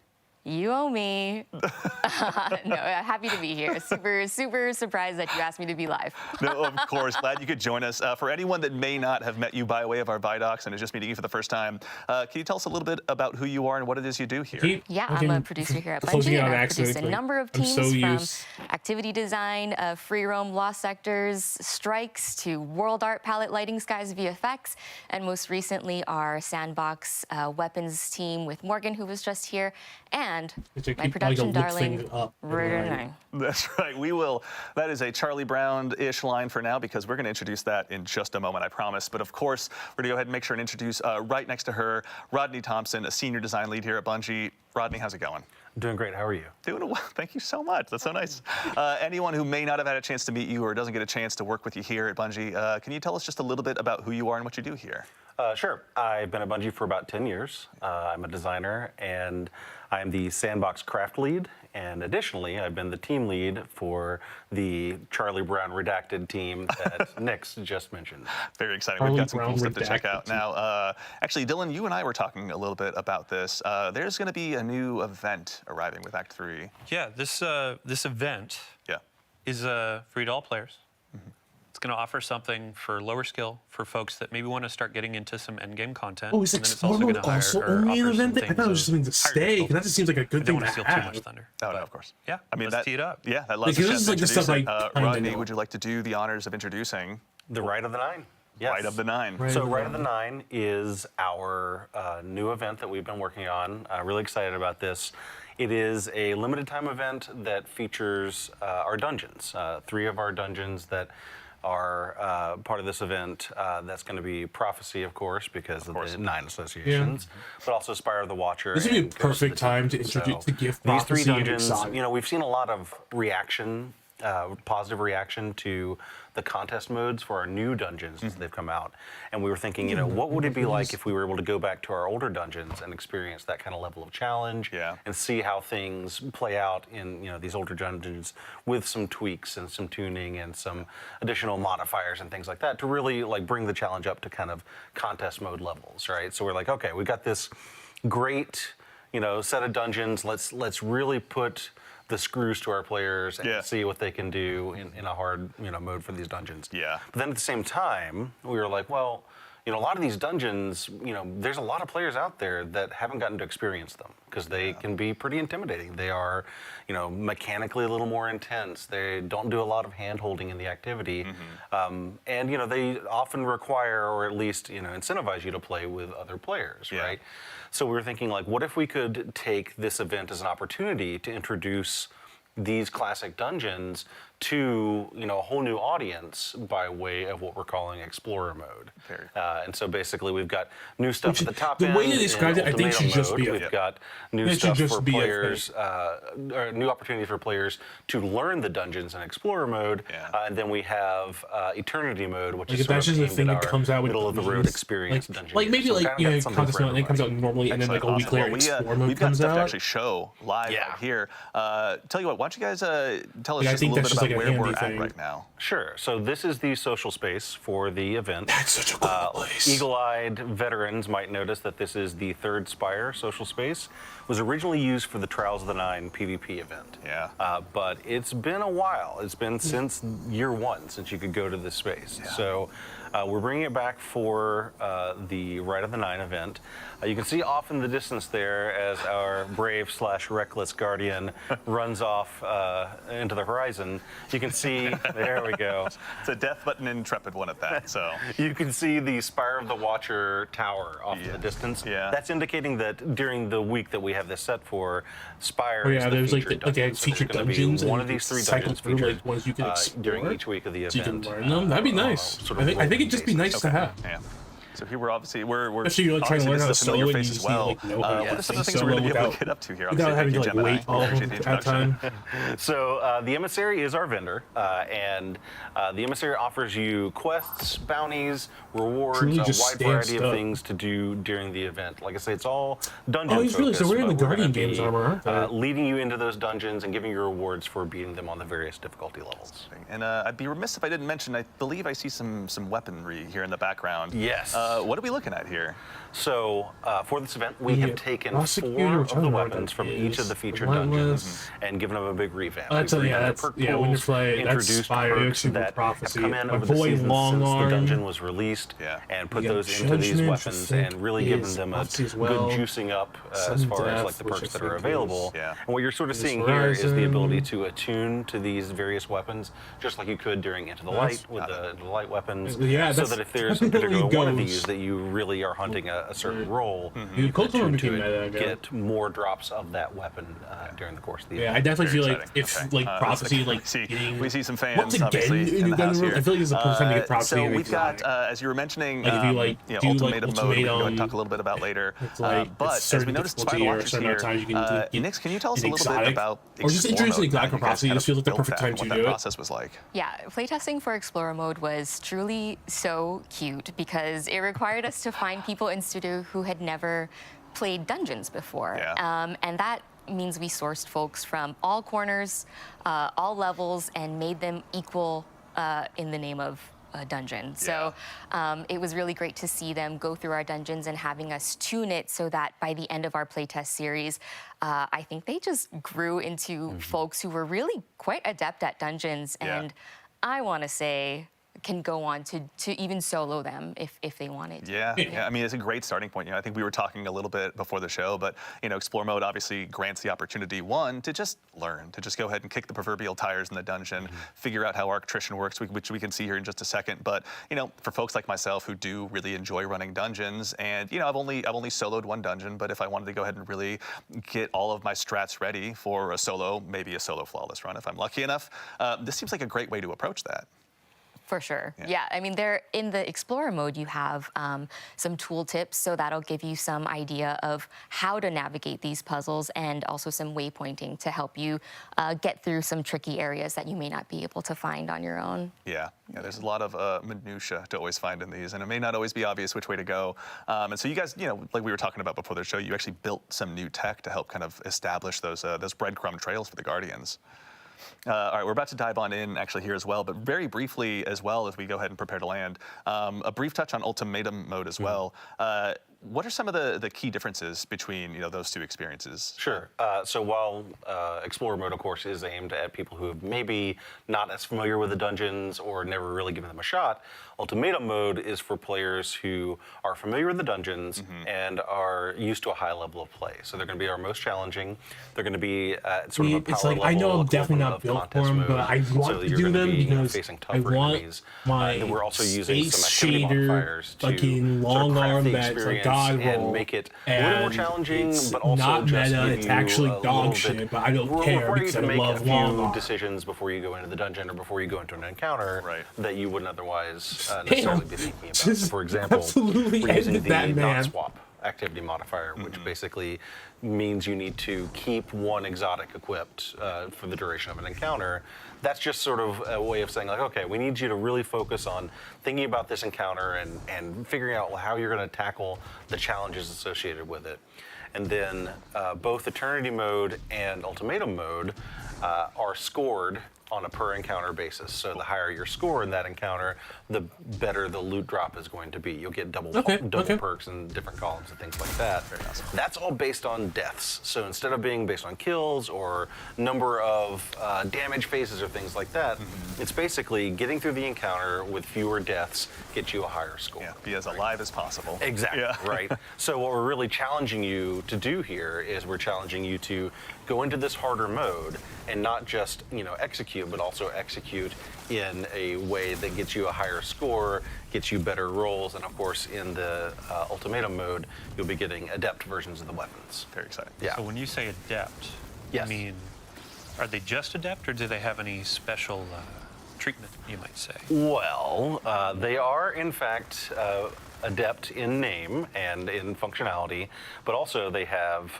S7: You owe me. No, happy to be here. Super, super surprised that you asked me to be live.
S2: No, of course. Glad you could join us. For anyone that may not have met you by way of our Vidocs and is just meeting you for the first time, can you tell us a little bit about who you are and what it is you do here?
S7: Yeah, I'm a producer here at
S1: closing
S7: Bungie,
S1: it on
S7: and I've
S1: accident,
S7: produced a
S1: like,
S7: number of
S1: I'm
S7: teams
S1: so
S7: from
S1: used.
S7: activity design, free roam lost sectors, strikes, to world art palette lighting skies VFX, and most recently our sandbox weapons team with Morgan, who was just here, and
S1: It's like
S7: my
S1: keep, like, a
S7: production
S1: lip
S7: darling,
S1: thing up.
S7: Renee.
S2: That's right. We will. That is a Charlie Brown-ish line for now because we're going to introduce that in just a moment, I promise. But of course, we're going to go ahead and make sure and introduce right next to her, Rodney Thompson, a senior design lead here at Bungie. Rodney, how's it going?
S8: Doing great. How are you?
S2: Doing well. Thank you so much. That's so nice. Anyone who may not have had a chance to meet you or doesn't get a chance to work with you here at Bungie, can you tell us just a little bit about who you are and what you do here?
S8: Sure. I've been at Bungie for about 10 years. I'm a designer, and I'm the sandbox craft lead. And additionally, I've been the team lead for the Charlie Brown redacted team that Nick's just mentioned.
S2: Very exciting.
S1: Charlie
S2: We've got some
S1: Brown
S2: cool stuff to check
S1: redacted
S2: out. Now, actually, Dylan, you and I were talking a little bit about this. There's going to be a new event arriving with Act 3.
S5: Yeah, this event
S2: Yeah.
S5: is free to all players. It's going to offer something for lower skill for folks that maybe want to start getting into some endgame content.
S1: Oh, is
S5: and then
S1: Explore
S5: gonna
S1: Mode also only an
S5: offer some
S1: event? I thought it was just something to
S5: things of
S1: stay,
S5: higher
S1: because that just seems like a good
S5: I
S1: thing
S5: don't
S1: to
S5: want to steal too
S2: Ah.
S5: much thunder.
S2: Oh, no, of course.
S5: Yeah,
S2: I mean,
S5: let's tee it up.
S2: Yeah, that allows
S1: Like,
S2: us
S1: this is
S2: to
S1: like the stuff
S2: introduce it.
S1: I kinda
S2: Rodney,
S1: know.
S2: would you like to do the honors of introducing
S8: The Right of the Nine. Yes.
S2: Right of the Nine?
S1: Right.
S8: So Right of the Nine is our new event that we've been working on. Really excited about this. It is a limited time event that features our dungeons. 3 of our dungeons that are part of this event. That's going to be Prophecy, of course, because of the 9 associations, but also Spire of the Watcher.
S1: This would be a
S8: and Ghost of
S1: perfect
S8: the
S1: time
S8: Deep.
S1: to introduce the gift
S8: These 3
S1: Prophecy and
S8: dungeons,
S1: Saga.
S8: you know, we've seen a lot of reaction, positive reaction to the contest modes for our new dungeons as they've come out. And we were thinking, you know, what would it be like if we were able to go back to our older dungeons and experience that kind of level of challenge and see how things play out in, you know, these older dungeons with some tweaks and some tuning and some additional modifiers and things like that to really like bring the challenge up to kind of contest mode levels, right? So we're like, okay, we got this great, you know, set of dungeons. Let's really put the screws to our players and see what they can do in a hard, you know, mode for these dungeons.
S2: Yeah.
S8: But then at the same time, we were like, well, you know, a lot of these dungeons, you know, there's a lot of players out there that haven't gotten to experience them because they can be pretty intimidating. They are, you know, mechanically a little more intense. They don't do a lot of hand-holding in the activity. And, you know, they often require, or at least, you know, incentivize you to play with other players, right? So we were thinking, like, what if we could take this event as an opportunity to introduce these classic dungeons to, you know, a whole new audience by way of what we're calling Explorer mode. And so basically we've got new stuff at the top end.
S1: The way you described it, I think should just be
S8: We've got new stuff for players, or new opportunities for players to learn the dungeons in Explorer mode. And then we have Eternity mode, which is
S1: if
S8: sort
S1: that's
S8: of
S1: just a
S8: aimed
S1: thing
S8: at
S1: that
S8: our
S1: comes out with
S8: middle of the road experience dungeon.
S1: like maybe
S8: So we
S1: like,
S8: kinda
S1: you know,
S8: got something
S1: contest
S8: for
S1: mode, and it comes out normally, and then like a week later Explore mode
S2: we've got
S1: comes
S2: stuff to
S1: out.
S2: actually show live out here. Tell you what, why don't you guys tell us
S1: Yeah, I
S2: just a
S1: think
S2: little
S1: that's
S2: bit
S1: just
S2: about
S1: like a
S2: where
S1: handy
S2: we're at
S1: thing.
S2: right now.
S8: Sure. So this is the social space for the event.
S1: That's such a cool place.
S8: Eagle-eyed veterans might notice that this is the third Spire social space. It was originally used for the Trials of the Nine PvP event. But it's been a while. It's been since year 1 since you could go to this space. So we're bringing it back for the Right of the Nine event. You can see off in the distance there as our brave/reckless guardian runs off into the horizon. You can see, there we go.
S2: It's a death button intrepid one at that, so.
S8: You can see the Spire of the Watcher tower off in the distance. That's indicating that during the week that we have this set for, Spire is the
S1: there's like
S8: featured
S1: like
S8: dungeon. So
S1: featured
S8: there's gonna be
S1: dungeons,
S8: one
S1: and
S8: of
S1: you
S8: these 3
S1: cycle
S8: dungeons
S1: through
S8: featured
S1: like ones you can explore
S8: during each week of the event.
S1: so you can learn them. That'd be nice. I think it'd just be nice to have.
S2: So here we're obviously we're
S1: Especially you're like trying to learn how to
S2: obviously this is a
S1: solo
S2: familiar
S1: and
S2: face
S1: you
S2: as
S1: just need to
S2: well.
S1: like know how
S2: What
S1: to
S2: are some of the
S1: play
S2: things we're
S1: solo
S2: going to be able
S1: without
S2: to get up to here?
S1: without having to like
S2: Gemini.
S1: wait all
S2: Appreciate the
S1: at a time.
S8: So the Emissary is our vendor, and the Emissary offers you quests, bounties, rewards,
S1: Truly
S8: a
S1: just
S8: wide
S1: stand
S8: variety of
S1: stuff.
S8: things to do during the event. Like I say, it's all dungeon
S1: Oh, he's really so
S8: focused,
S1: we're in the
S8: but
S1: Guardian
S8: gonna
S1: games
S8: be,
S1: armor, aren't they?
S8: leading you into those dungeons and giving you rewards for beating them on the various difficulty levels.
S2: And I'd be remiss if I didn't mention, I believe I see some weaponry here in the background.
S8: Yes.
S2: What are we looking at here?
S8: So for this event, we have taken
S1: Prosecutor,
S8: 4
S1: which I
S8: of the
S1: don't know what
S8: weapons
S1: that
S8: from each of
S1: is.
S8: the featured
S1: Relentless.
S8: dungeons and given them a big revamp.
S1: That's
S8: We've
S1: yeah,
S8: redone their
S1: that's
S8: perk
S1: yeah. When you
S8: pools,
S1: play, that's
S8: introduced
S1: Spire,
S8: perks
S1: Super
S8: that
S1: Prophecy.
S8: have come in
S1: My
S8: over the
S1: boy
S8: season
S1: Long
S8: since the
S1: Arm.
S8: dungeon was released, and put
S1: You got
S8: those into these
S1: Judgment,
S8: weapons
S1: I
S8: and
S1: think,
S8: really given
S1: is
S8: them a
S1: Prophecy as
S8: good
S1: well.
S8: juicing up as
S1: Sudden
S8: far as
S1: Death,
S8: like the
S1: which I
S8: perks that
S1: think
S8: are
S1: is-
S8: available.
S2: Yeah.
S8: And what you're sort of
S1: This
S8: seeing here is the
S1: Horizon.
S8: ability to attune to these various weapons, just like you could during Into the
S1: That's-
S8: Light with the light weapons.
S1: Yeah,
S8: so
S1: that's
S8: that if there's a
S1: definitely
S8: particular one of
S1: goes Codes.
S8: that you really are hunting a certain role.
S1: Dude, Cold Storm became
S8: to
S1: meta again.
S8: get more drops of that weapon during the course of the
S1: Yeah,
S8: event.
S1: I definitely feel
S2: Very
S1: like
S2: exciting.
S1: if
S2: Okay.
S1: like Prophecy like
S2: we see some fans
S1: once again
S2: obviously in the
S1: Gun
S2: house
S1: World,
S2: here.
S1: I feel like this is the perfect time to get Prophecy.
S2: So
S1: and
S2: we've
S1: exotic.
S2: got, as you were mentioning,
S1: Like, if you, like,
S2: you know,
S1: do, like,
S2: ultimatum mode, we can go ahead and talk
S1: ultimatum,
S2: a little bit about later.
S1: it's like
S2: But
S1: it's
S2: as
S1: certain
S2: we noticed,
S1: difficulty
S2: Spider
S1: or a
S2: Watch is
S1: certain amount of
S2: here.
S1: times you can get
S2: Nix, can you tell us
S1: an
S2: a little bit
S1: exotic,
S2: about
S1: or just
S2: Explore
S1: introducing
S2: mode,
S1: exotic
S2: how you guys
S1: Prophecy?
S2: kind
S1: This
S2: of
S1: feels like the
S2: built
S1: perfect
S2: that
S1: time
S2: and
S1: to
S2: what that
S1: do it.
S2: process was like.
S7: Yeah, playtesting for Explorer mode was truly so cute because it required us to find people in studio who had never played dungeons before.
S2: Yeah.
S7: And that means we sourced folks from all corners, all levels, and made them equal in the name of a dungeon. So it was really great to see them go through our dungeons and having us tune it so that by the end of our playtest series, I think they just grew into folks who were really quite adept at dungeons.
S2: Yeah.
S7: And I want to say can go on to even solo them if they wanted to.
S2: Yeah, I mean, it's a great starting point. You know, I think we were talking a little bit before the show, but you know, Explore mode obviously grants the opportunity, one, to just learn, to just go ahead and kick the proverbial tires in the dungeon, figure out how Arctrition works, which we can see here in just a second. But you know, for folks like myself who do really enjoy running dungeons, and you know, I've only soloed one dungeon, but if I wanted to go ahead and really get all of my strats ready for a solo, maybe a solo flawless run if I'm lucky enough, this seems like a great way to approach that.
S7: For sure. Yeah. I mean, there in the Explorer mode, you have some tool tips, so that'll give you some idea of how to navigate these puzzles and also some waypointing to help you get through some tricky areas that you may not be able to find on your own.
S2: Yeah, there's a lot of minutia to always find in these, and it may not always be obvious which way to go. And so you guys, you know, like we were talking about before the show, you actually built some new tech to help kind of establish those breadcrumb trails for the Guardians. All right, we're about to dive on in actually here as well, but very briefly as well as we go ahead and prepare to land, a brief touch on ultimatum mode as well. What are some of the key differences between those two experiences?
S8: Sure. So while Explorer mode, of course, is aimed at people who have maybe not as familiar with the dungeons or never really given them a shot, Ultimatum mode is for players who are familiar with the dungeons and are used to a high level of play. So they're going to be our most challenging. They're going to be at sort of a power
S1: it's like
S8: level
S1: I know I'm definitely not
S8: equivalent
S1: built
S8: of
S1: for them,
S8: contest
S1: but I
S8: mode.
S1: want
S8: So
S1: to
S8: you're
S1: do
S8: going to
S1: them
S8: be
S1: because
S8: facing
S1: I
S8: tougher
S1: want
S8: enemies.
S1: my
S8: We're also using some
S1: space
S8: activity
S1: shader,
S8: modifiers to
S1: fucking
S8: sort
S1: long
S8: of craft
S1: arm
S8: the
S1: that's like
S8: experience
S1: God
S8: and
S1: roll,
S8: make it a little more
S1: and
S8: challenging,
S1: it's
S8: but also
S1: not
S8: just
S1: meta.
S8: give
S1: It's
S8: you
S1: actually
S8: a
S1: dog
S8: little
S1: shit,
S8: bit-
S1: but I don't
S8: We'll
S1: care
S8: require you
S1: because
S8: to
S1: I
S8: make
S1: love
S8: a
S1: long
S8: few
S1: arm.
S8: decisions before you go into the dungeon or before you go into an encounter
S2: Right.
S8: that you wouldn't otherwise necessarily be thinking about. So
S1: Just
S8: for example,
S1: absolutely
S8: we're using
S1: ended
S8: the
S1: that man.
S8: not swap activity modifier, which basically means you need to keep one exotic equipped for the duration of an encounter. That's just sort of a way of saying, like, okay, we need you to really focus on thinking about this encounter and figuring out how you're going to tackle the challenges associated with it. And then both Eternity mode and Ultimatum mode are scored on a per encounter basis. So the higher your score in that encounter, the better the loot drop is going to be. You'll get double perks in different columns and things like that. That's all based on deaths. So instead of being based on kills or number of damage phases or things like that, it's basically getting through the encounter with fewer deaths gets you a higher score.
S2: Yeah, be as alive as possible.
S8: Exactly,
S2: Yeah.
S8: right? So what we're really challenging you to do here is we're challenging you to go into this harder mode and not just, execute, but also execute in a way that gets you a higher score, gets you better rolls, and of course in the Ultimatum mode, you'll be getting adept versions of the weapons.
S2: Very exciting.
S8: Yeah.
S5: So when you say adept,
S8: Yes.
S5: I mean, are they just adept, or do they have any special treatment, you might say?
S8: Well, they are in fact adept in name and in functionality, but also they have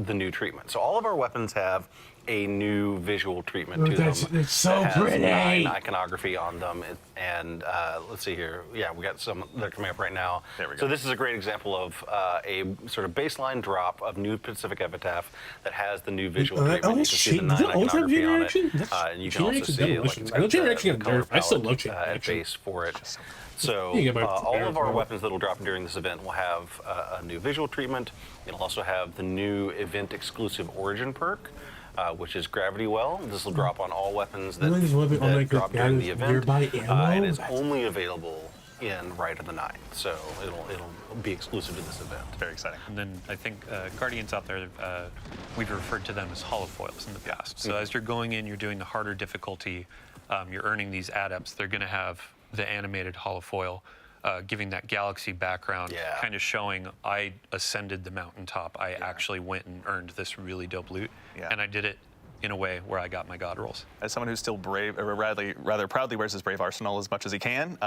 S8: the new treatment. So all of our weapons have a new visual treatment to them.
S1: It's so
S8: that has
S1: pretty.
S8: 9 iconography on them, and let's see here. Yeah, we got some that are coming up right now.
S2: There we go.
S8: So this is a great example of a sort of baseline drop of New Pacific Epitaph that has the new visual treatment. You can see the 9 iconography on it, and you can also see
S1: I know chain reaction
S8: the
S1: got
S8: color
S1: nerfed. I still
S8: palette,
S1: love chain
S8: at
S1: reaction.
S8: base for it. So
S1: You get my
S8: all of our
S1: power.
S8: weapons that will drop during this event will have a new visual treatment. It'll also have the new event-exclusive origin perk, which is Gravity Well. This will drop on all weapons that,
S1: Really, this weapon- oh my
S8: that drop
S1: God,
S8: during
S1: that
S8: the
S1: is
S8: event,
S1: nearby ammo?
S8: and is
S1: That's-
S8: only available in Rite of the Nine. So it'll be exclusive to this event.
S2: Very exciting.
S5: And then I think Guardians out there, we've referred to them as holofoils in the past. So as you're going in, you're doing the harder difficulty, you're earning these adepts. They're going to have the animated holofoil. giving that galaxy background,
S8: Yeah.
S5: kind of showing I ascended the mountaintop. I actually went and earned this really dope loot,
S2: Yeah.
S5: and I did it in a way where I got my god rolls.
S2: As someone who's still brave, or rather proudly wears his brave arsenal as much as he can,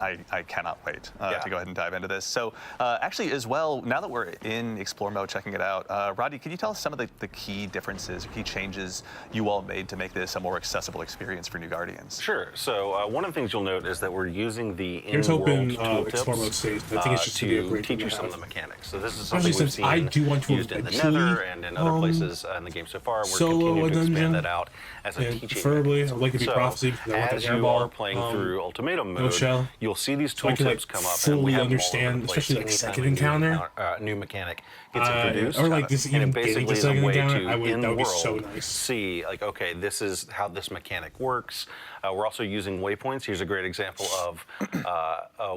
S2: I cannot wait to go ahead and dive into this. So actually as well, now that we're in Explore mode, checking it out, Rodney, can you tell us some of the key differences, key changes you all made to make this a more accessible experience for new Guardians?
S8: Sure. So one of the things you'll note is that we're using the
S1: Here's
S8: in-world
S1: hoping Explore mode
S8: tooltips
S1: stays. I think it's just gonna be a
S8: to
S1: great
S8: teach
S1: thing
S8: you
S1: to
S8: some of
S1: have.
S8: the mechanics. So this is
S1: Especially
S8: something we've
S1: since I
S8: seen
S1: do want to
S8: used in the
S1: eventually,
S8: Nether and in other places in the game so far. We're
S1: solo
S8: continuing to
S1: dungeon,
S8: expand that out as a
S1: and
S8: teaching
S1: preferably,
S8: mechanism.
S1: I'd like to be
S8: So,
S1: Prophecy, because I want
S8: as
S1: that
S8: you
S1: airball,
S8: are playing through Ultimatum mode,
S1: shell.
S8: you'll see these
S1: So I can,
S8: tooltips
S1: like,
S8: come up, and
S1: fully
S8: we have them all over
S1: understand,
S8: the place
S1: especially, like,
S8: anytime
S1: second
S8: a new
S1: encounter.
S8: New mechanic gets introduced,
S1: or like just
S8: and
S1: even
S8: it
S1: getting
S8: basically
S1: to
S8: is a
S1: second
S8: way
S1: encounter,
S8: to
S1: that would be so
S8: in-world
S1: nice.
S8: see, like, okay, this is how this mechanic works. We're also using waypoints. Here's a great example of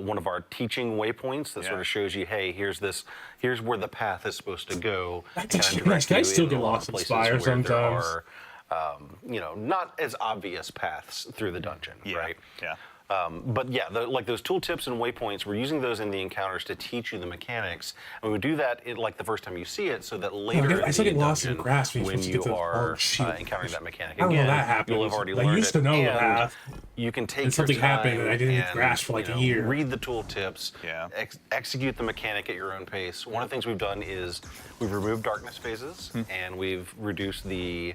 S8: one of our teaching waypoints that sort of shows you, hey, here's where the path is supposed to go.
S1: That's
S8: Kinda
S1: actually
S8: direct
S1: nice. I
S8: you
S1: still
S8: in
S1: get
S8: a lot
S1: lost
S8: of
S1: in
S8: places
S1: Spire
S8: where there
S1: sometimes.
S8: are, not as obvious paths through the dungeon, right?
S2: Yeah.
S8: But yeah, like those tooltips and waypoints, we're using those in the encounters to teach you the mechanics, and we do that like the first time you see it, so that later
S1: I still
S8: in
S1: get
S8: the
S1: lost in
S8: dungeon,
S1: grass when
S8: when
S1: you
S8: you
S1: get to the
S8: are
S1: hard shield.
S8: encountering that mechanic
S1: I don't know
S8: again,
S1: that happens.
S8: you'll have already
S1: I
S8: learned
S1: used
S8: it,
S1: to know
S8: and
S1: that.
S8: you can take
S1: And something
S8: your time
S1: happened and I didn't grasp for like a year.
S8: Read the tooltips,
S2: Yeah.
S8: execute the mechanic at your own pace. One of the things we've done is we've removed darkness phases, and we've reduced the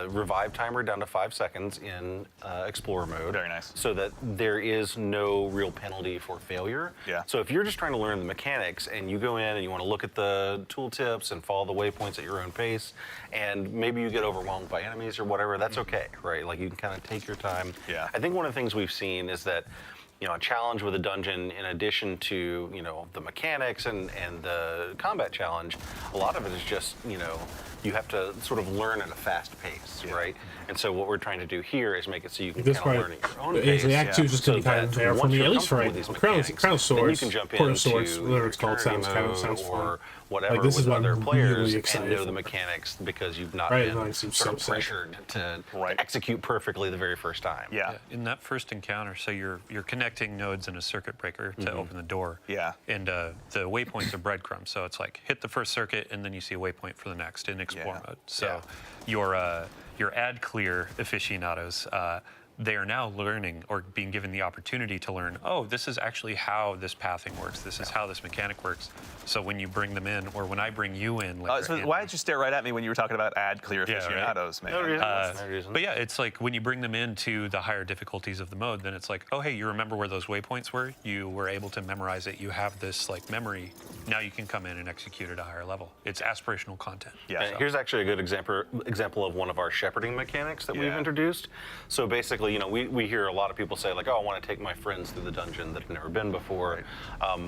S8: revive timer down to 5 seconds in Explorer mode.
S2: Very nice.
S8: So that there is no real penalty for failure.
S2: Yeah.
S8: So if you're just trying to learn the mechanics and you go in and you want to look at the tooltips and follow the waypoints at your own pace, and maybe you get overwhelmed by enemies or whatever, that's okay, right? Like you can kind of take your time.
S2: Yeah.
S8: I think one of the things we've seen is that a challenge with a dungeon, in addition to the mechanics and the combat challenge, a lot of it is just you have to sort of learn at a fast pace, right? And so what we're trying to do here is make it so you can
S1: This
S8: kind of
S1: part,
S8: learn at your own pace.
S1: the Act 2 is just going to be kind of there for me, at least for
S8: once you're
S1: right
S8: comfortable
S1: now.
S8: with these
S1: Crown
S8: mechanics, then you
S1: Swords,
S8: can jump
S1: Port of
S8: into
S1: Swords, whatever it's called,
S8: eternity
S1: sounds
S8: mode
S1: fun.
S8: or whatever
S1: Like, this is
S8: with
S1: what I'm
S8: other players
S1: really
S8: and
S1: excited
S8: know
S1: for.
S8: the mechanics because you've not
S1: Right,
S8: been
S1: no, it seems
S8: sort of
S1: so sick.
S8: pressured to
S2: Right.
S8: execute perfectly the very first time.
S2: Yeah.
S5: In that first encounter, so you're connecting nodes in a circuit breaker to open the door.
S2: Yeah.
S5: And the waypoints are breadcrumbs, so it's like hit the first circuit and then you see a waypoint for the next in Explore mode. So your ad clear aficionados, they are now learning or being given the opportunity to learn, oh, this is actually how this pathing works. This is how this mechanic works. So when you bring them in, or when I bring you in later.
S2: So why did you stare right at me when you were talking about ad clear
S5: Yeah, right.
S2: aficionados, man?
S8: No reason.
S5: But yeah, it's like when you bring them into the higher difficulties of the mode, then it's like, oh, hey, you remember where those waypoints were? You were able to memorize it. You have this like memory. Now you can come in and execute at a higher level. It's aspirational content.
S2: Yeah.
S8: And here's actually a good example of one of our shepherding mechanics that we've
S2: Yeah.
S8: introduced. So basically, we hear a lot of people say like, oh, I want to take my friends through the dungeon that have never been before. A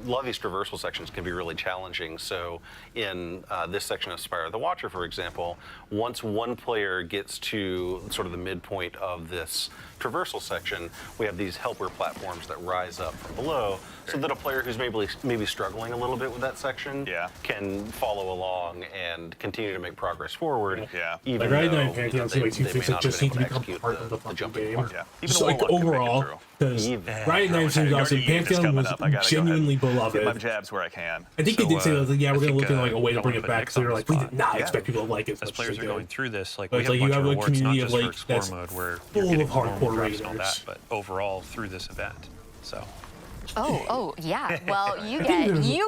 S8: lot of these traversal sections can be really challenging. So in this section of Spire of the Watcher, for example, once one player gets to sort of the midpoint of this traversal section, we have these helper platforms that rise up from below, so that a player who's maybe struggling a little bit with that section can follow along and continue to make progress forward.
S2: Yeah.
S8: Even
S1: Like right now in
S8: though
S1: Pantheon,
S8: they
S1: like two
S8: may
S1: things
S8: not
S1: that
S8: have
S1: just
S8: been
S1: need to
S8: able
S1: become
S8: execute
S1: part of the fucking
S8: jumping
S1: game.
S8: part.
S2: Yeah.
S1: Just
S2: Even
S1: like
S2: Warlock could make it
S1: overall,
S2: through.
S1: because
S8: Even-
S1: Riot 9 seems awesome.
S2: Guardian is
S1: Pantheon
S2: coming
S1: was
S2: up. I gotta go
S1: genuinely
S2: ahead and get my
S1: beloved.
S2: jabs where I can.
S1: I think they
S5: So,
S1: did say that, yeah,
S5: I
S1: we're going to
S5: think,
S1: look at like a way to
S5: I
S1: bring
S5: wanna
S1: it
S5: put
S1: back.
S5: Nick
S1: So
S5: on
S1: they're
S5: the
S1: like, we
S5: spot.
S1: did not
S2: Yeah.
S1: expect people to like it as
S5: As
S1: much
S5: players
S1: as
S5: are
S1: they
S5: going
S1: did.
S5: through this, like
S1: But
S5: we have a
S1: you
S5: bunch
S1: have
S5: of
S1: a
S5: rewards, not
S1: community
S5: just
S1: of,
S5: for
S1: like,
S5: Explore
S1: that's
S5: mode where
S1: full
S5: you're getting
S1: of
S5: the normal
S1: hardcore
S5: drops and all
S1: raiders.
S5: that, but overall through this event. So
S7: Oh, yeah. Well, you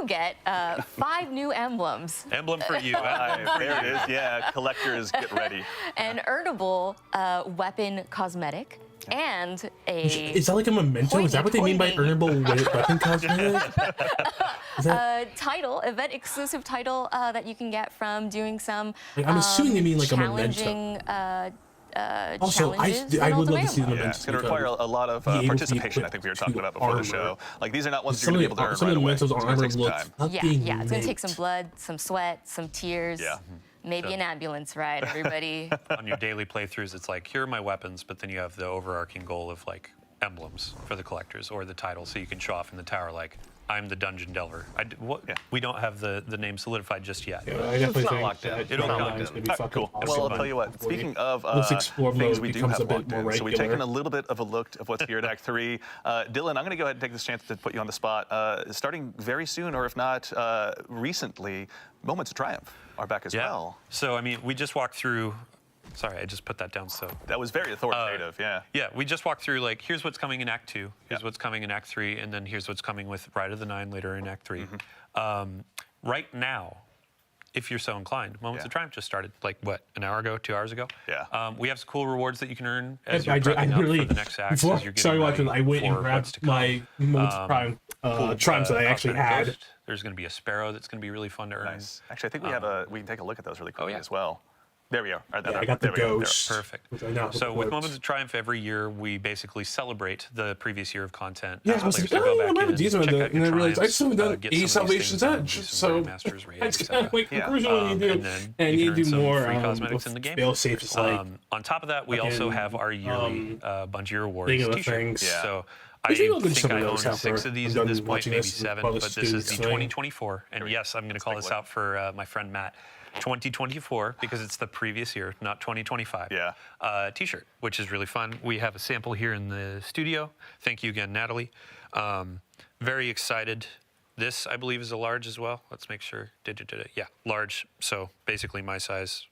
S7: get 5 new emblems.
S5: emblem for you.
S2: There it is. Yeah. Collectors, get ready.
S7: An earnable weapon cosmetic and a
S1: Is that like a memento? Is that what they mean by earnable weapon cosmetic? Is that,
S7: title, event exclusive title that you can get from doing some
S1: Like, I'm assuming they mean like a
S7: challenging
S1: also,
S7: challenges
S1: I
S7: in
S1: would love to see
S7: Ultimatum.
S1: the
S2: Yeah,
S1: mementos.
S2: it's going to require a lot of
S1: be able to be
S2: participation. I think we were talking about before the show. Like these are not ones you're going to be able to earn
S1: some
S2: right
S1: of the
S2: away.
S1: mementos
S2: It's
S1: on
S2: going to
S1: armor
S2: take some
S1: look
S2: time.
S1: fucking
S7: Yeah, it's gonna take
S1: mint.
S7: some blood, some sweat, some tears.
S2: Yeah.
S7: Maybe an ambulance ride, everybody.
S5: On your daily playthroughs, it's like, here are my weapons, but then you have the overarching goal of like emblems for the collectors or the title, so you can show off in the tower like, I'm the dungeon delver. We don't have the name solidified just yet.
S1: Yeah, I definitely
S8: not
S1: think
S8: locked in.
S1: that
S5: It'll
S1: John
S5: come.
S1: is gonna be
S2: All right,
S1: fucking
S2: cool.
S1: awesome.
S2: Well, I'll tell you what. Speaking of
S1: This explore
S2: things
S1: mode
S2: we do
S1: becomes
S2: have
S1: a bit
S2: locked
S1: more
S2: in, so we've
S1: regular.
S2: taken a little bit of a look of what's here at Act 3. Dylan, I'm going to go ahead and take this chance to put you on the spot. Starting very soon, or if not recently, Moments of Triumph are back as well.
S5: So, I mean, we just walked through. Sorry, I just put that down. So
S2: That was very authoritative, yeah.
S5: yeah, we just walked through like here's what's coming in Act 2, here's what's coming in Act 3, and then here's what's coming with Ride of the Nine later in Act 3. Right now, if you're so inclined, Moments of Triumph just started like what, an hour ago, 2 hours ago?
S2: Yeah.
S5: We have some cool rewards that you can earn as you're
S1: I
S5: prepping up
S1: really,
S5: for the next act.
S1: before
S5: as you're
S1: I started
S5: getting
S1: watching,
S5: ready
S1: I went
S5: for
S1: and
S5: what's
S1: grabbed
S5: to come.
S1: my Moments of Prime triumphs that I actually
S5: Cosmetic
S1: had.
S5: Ghost. There's going to be a Sparrow that's going to be really fun to earn.
S2: Nice. Actually, I think we can take a look at those really quickly
S5: yeah.
S2: as well. There we are. All right,
S1: Yeah, I got the
S2: there we go. There.
S1: ghost.
S5: Perfect.
S1: Which I now
S5: So with
S1: works.
S5: Moments of Triumph every year, we basically celebrate the previous year of content.
S1: Yeah,
S5: Ask
S1: I was
S5: players
S1: like,
S5: to go
S1: oh, I
S5: back
S1: remember
S5: in,
S1: these are
S5: check
S1: the,
S5: out
S1: and
S5: your
S1: I realized I
S5: triumphs,
S1: still haven't
S5: get
S1: done
S5: some of these
S1: Salvation's
S5: things done,
S1: Edge,
S5: do some
S1: so
S5: Grandmaster's Raid,
S1: that's
S5: etc.
S1: kind of like
S2: Yeah.
S1: conclusion what you do,
S5: And then
S1: and
S5: you
S1: you
S5: can
S1: do
S5: earn some
S1: more
S5: free cosmetics in the game.
S1: fail safe. It's like
S5: On top of that, we also
S1: fucking,
S5: have our yearly Bungie Rewards
S1: thing of the
S5: t-shirt.
S1: things.
S2: Yeah.
S5: So
S1: I
S5: I
S1: think I'll do
S5: think
S1: some of
S5: I own
S1: those after
S5: 6 of these
S1: I'm
S5: at this
S1: done
S5: point,
S1: watching
S5: maybe
S1: this
S5: 7,
S1: while
S5: but
S1: this
S5: this is
S1: dude's
S5: the
S1: doing.
S5: 2024. And yes, I'm going to call
S2: take a
S5: this
S2: look.
S5: out for my friend Matt. 2024, because it's the previous year, not 2025.
S2: Yeah.
S5: T-shirt, which is really fun. We have a sample here in the studio. Thank you again, Natalie. Very excited. This, I believe, is a large as well. Let's make sure. Yeah, large. So basically my size.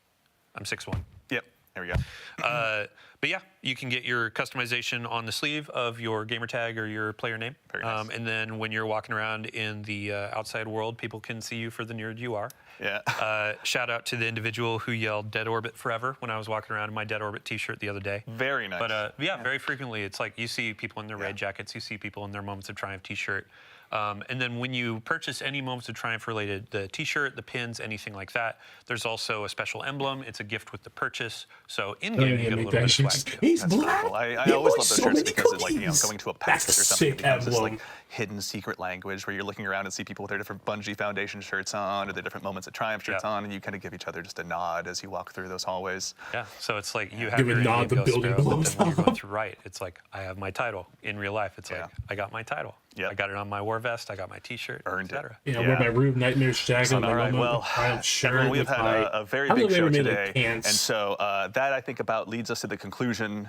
S5: I'm 6'1".
S2: Yep. There we go.
S5: But yeah, you can get your customization on the sleeve of your gamer tag or your player name.
S2: Very nice.
S5: And then when you're walking around in the outside world, people can see you for the nerd you are.
S2: Yeah.
S5: Shout out to the individual who yelled Dead Orbit forever when I was walking around in my Dead Orbit t-shirt the other day.
S2: Very nice.
S5: But yeah, very frequently it's like you see people in their raid jackets, you see people in their Moments of Triumph t-shirt. And then when you purchase any Moments of Triumph related, the t-shirt, the pins, anything like that, there's also a special emblem. It's a gift with the purchase. So in-game, you get a little bit of swag too.
S1: He's
S2: That's
S1: black.
S2: cool. I
S1: He
S2: always
S1: likes
S2: love those
S1: so
S2: shirts
S1: many
S2: because it's like,
S1: cookies.
S2: going to a PAX
S1: That's
S2: or
S1: a
S2: something, it
S1: sick
S2: becomes this
S1: emblem.
S2: like hidden secret language where you're looking around and see people with their different Bungie Foundation shirts on or their different Moments of Triumph shirts on, and you kind of give each other just a nod as you walk through those hallways.
S5: Yeah, so it's like you have
S1: Give a
S5: your
S1: nod,
S5: in-game
S1: the
S5: Ghost
S1: building
S5: Sparrow, but
S1: blows
S5: then when you're
S1: up.
S5: going through right, it's like I have my title. In real life, it's
S2: Yeah.
S5: like I got my title.
S2: Yep.
S5: I got it on my war vest. I got my t-shirt,
S2: Earned it.
S5: etc.
S1: You know, wear my Rube Nightmare shag and my
S2: All right,
S1: Momo
S2: well,
S1: Triumph shirt
S2: everyone, we've
S1: with
S2: had
S1: my.
S2: a very
S1: I don't
S2: big
S1: know if
S2: show
S1: I ever made,
S2: today,
S1: like, pants.
S2: and so that I think about leads us to the conclusion